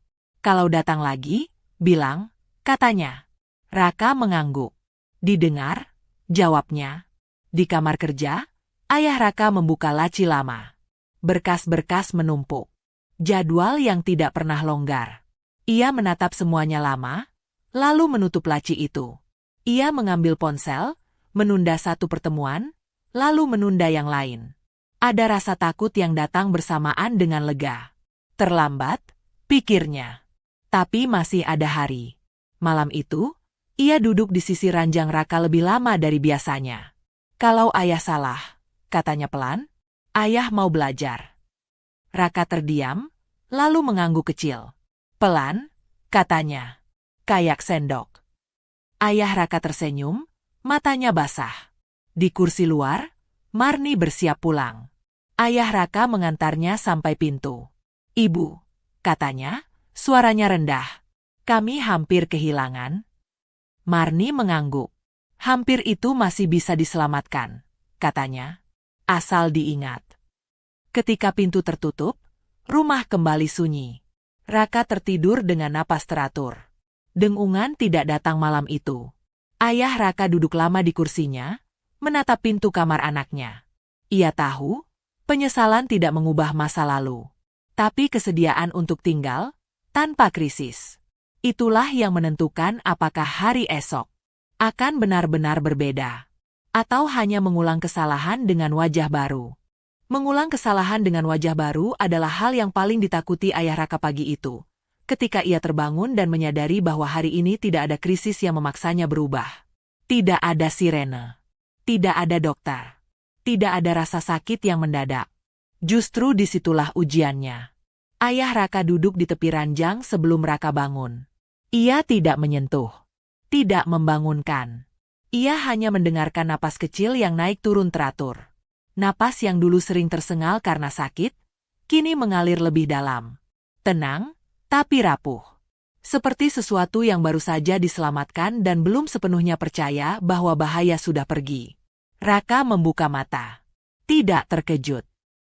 Kalau datang lagi, bilang, katanya. Raka mengangguk. Didengar, jawabnya. Di kamar kerja, ayah Raka membuka laci lama. Berkas-berkas menumpuk. Jadwal yang tidak pernah longgar. Ia menatap semuanya lama, lalu menutup laci itu. Ia mengambil ponsel, menunda satu pertemuan, lalu menunda yang lain. Ada rasa takut yang datang bersamaan dengan lega. Terlambat, pikirnya. Tapi masih ada hari. Malam itu, ia duduk di sisi ranjang Raka lebih lama dari biasanya. Kalau ayah salah, katanya pelan, ayah mau belajar. Raka terdiam, lalu mengangguk kecil. Pelan, katanya. Kayak sendok. Ayah Raka tersenyum, matanya basah. Di kursi luar, Marni bersiap pulang. Ayah Raka mengantarnya sampai pintu. Ibu, katanya, suaranya rendah. Kami hampir kehilangan. Marni mengangguk. Hampir itu masih bisa diselamatkan, katanya. Asal diingat. Ketika pintu tertutup, rumah kembali sunyi. Raka tertidur dengan napas teratur. Dengungan tidak datang malam itu. Ayah Raka duduk lama di kursinya, menatap pintu kamar anaknya. Ia tahu, penyesalan tidak mengubah masa lalu. Tapi kesediaan untuk tinggal, tanpa krisis. Itulah yang menentukan apakah hari esok akan benar-benar berbeda. Atau hanya mengulang kesalahan dengan wajah baru. Mengulang kesalahan dengan wajah baru adalah hal yang paling ditakuti ayah Raka pagi itu. Ketika ia terbangun dan menyadari bahwa hari ini tidak ada krisis yang memaksanya berubah. Tidak ada sirene. Tidak ada dokter. Tidak ada rasa sakit yang mendadak. Justru disitulah ujiannya. Ayah Raka duduk di tepi ranjang sebelum Raka bangun. Ia tidak menyentuh. Tidak membangunkan. Ia hanya mendengarkan napas kecil yang naik turun teratur. Napas yang dulu sering tersengal karena sakit, kini mengalir lebih dalam. Tenang, tapi rapuh. Seperti sesuatu yang baru saja diselamatkan dan belum sepenuhnya percaya bahwa bahaya sudah pergi. Raka membuka mata. Tidak terkejut.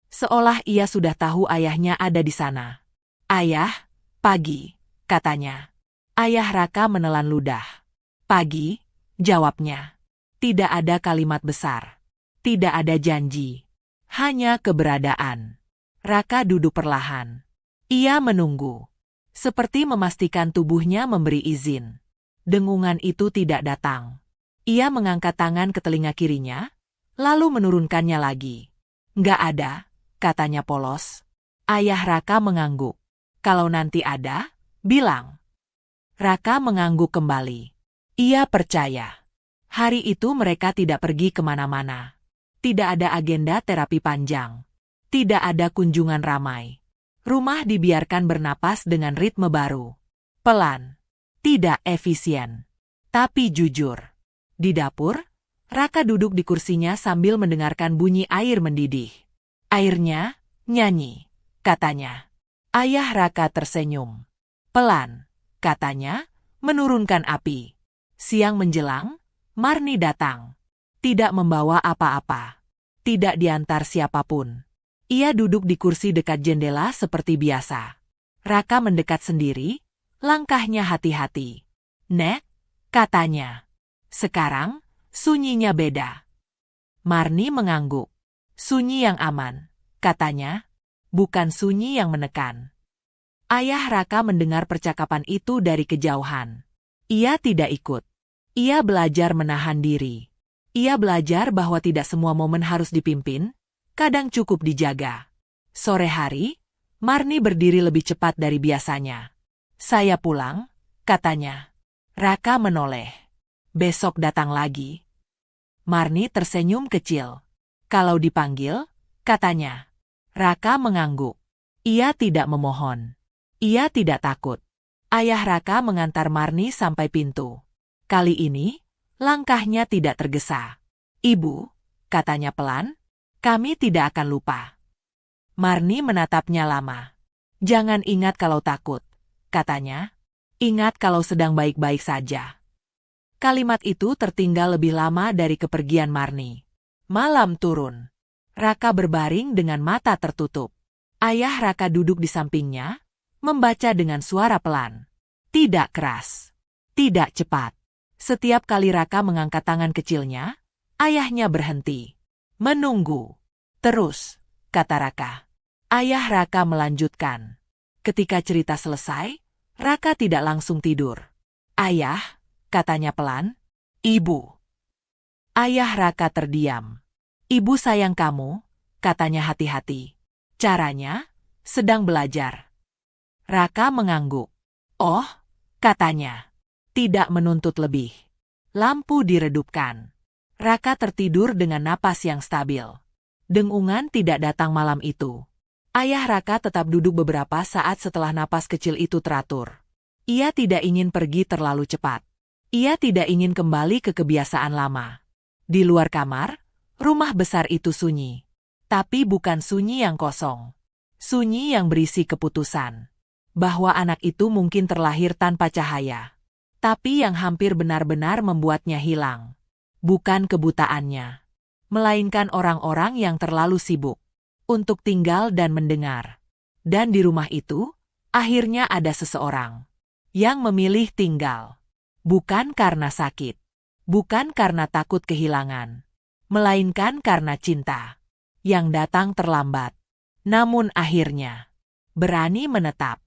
Seolah ia sudah tahu ayahnya ada di sana. Ayah, pagi, katanya. Ayah Raka menelan ludah. Pagi, jawabnya. Tidak ada kalimat besar. Tidak ada janji. Hanya keberadaan. Raka duduk perlahan. Ia menunggu. Seperti memastikan tubuhnya memberi izin. Dengungan itu tidak datang. Ia mengangkat tangan ke telinga kirinya, lalu menurunkannya lagi. Nggak ada, katanya polos. Ayah Raka mengangguk. Kalau nanti ada, bilang. Raka mengangguk kembali. Ia percaya. Hari itu mereka tidak pergi kemana-mana. Tidak ada agenda terapi panjang. Tidak ada kunjungan ramai. Rumah dibiarkan bernapas dengan ritme baru. Pelan. Tidak efisien. Tapi jujur. Di dapur, Raka duduk di kursinya sambil mendengarkan bunyi air mendidih. Airnya, nyanyi, katanya. Ayah Raka tersenyum. Pelan, katanya, menurunkan api. Siang menjelang, Marni datang. Tidak membawa apa-apa. Tidak diantar siapapun. Ia duduk di kursi dekat jendela seperti biasa. Raka mendekat sendiri, langkahnya hati-hati. Nek, katanya. Sekarang, sunyinya beda. Marni mengangguk. Sunyi yang aman, katanya. Bukan sunyi yang menekan. Ayah Raka mendengar percakapan itu dari kejauhan. Ia tidak ikut. Ia belajar menahan diri. Ia belajar bahwa tidak semua momen harus dipimpin, kadang cukup dijaga. Sore hari, Marni berdiri lebih cepat dari biasanya. Saya pulang, katanya. Raka menoleh. Besok datang lagi. Marni tersenyum kecil. Kalau dipanggil, katanya. Raka mengangguk. Ia tidak memohon. Ia tidak takut. Ayah Raka mengantar Marni sampai pintu. Kali ini, langkahnya tidak tergesa. Ibu, katanya pelan, kami tidak akan lupa. Marni menatapnya lama. Jangan ingat kalau takut, katanya. Ingat kalau sedang baik-baik saja. Kalimat itu tertinggal lebih lama dari kepergian Marni. Malam turun. Raka berbaring dengan mata tertutup. Ayah Raka duduk di sampingnya, membaca dengan suara pelan. Tidak keras. Tidak cepat. Setiap kali Raka mengangkat tangan kecilnya, ayahnya berhenti. Menunggu. Terus, kata Raka. Ayah Raka melanjutkan. Ketika cerita selesai, Raka tidak langsung tidur. Ayah, katanya pelan. Ibu. Ayah Raka terdiam. Ibu sayang kamu, katanya hati-hati. Caranya, sedang belajar. Raka mengangguk. Oh, katanya. Tidak menuntut lebih. Lampu diredupkan. Raka tertidur dengan napas yang stabil. Dengungan tidak datang malam itu. Ayah Raka tetap duduk beberapa saat setelah napas kecil itu teratur. Ia tidak ingin pergi terlalu cepat. Ia tidak ingin kembali ke kebiasaan lama. Di luar kamar, rumah besar itu sunyi. Tapi bukan sunyi yang kosong. Sunyi yang berisi keputusan. Bahwa anak itu mungkin terlahir tanpa cahaya. Tapi yang hampir benar-benar membuatnya hilang. Bukan kebutaannya. Melainkan orang-orang yang terlalu sibuk untuk tinggal dan mendengar. Dan di rumah itu, akhirnya ada seseorang yang memilih tinggal. Bukan karena sakit. Bukan karena takut kehilangan. Melainkan karena cinta. Yang datang terlambat. Namun akhirnya berani menetap.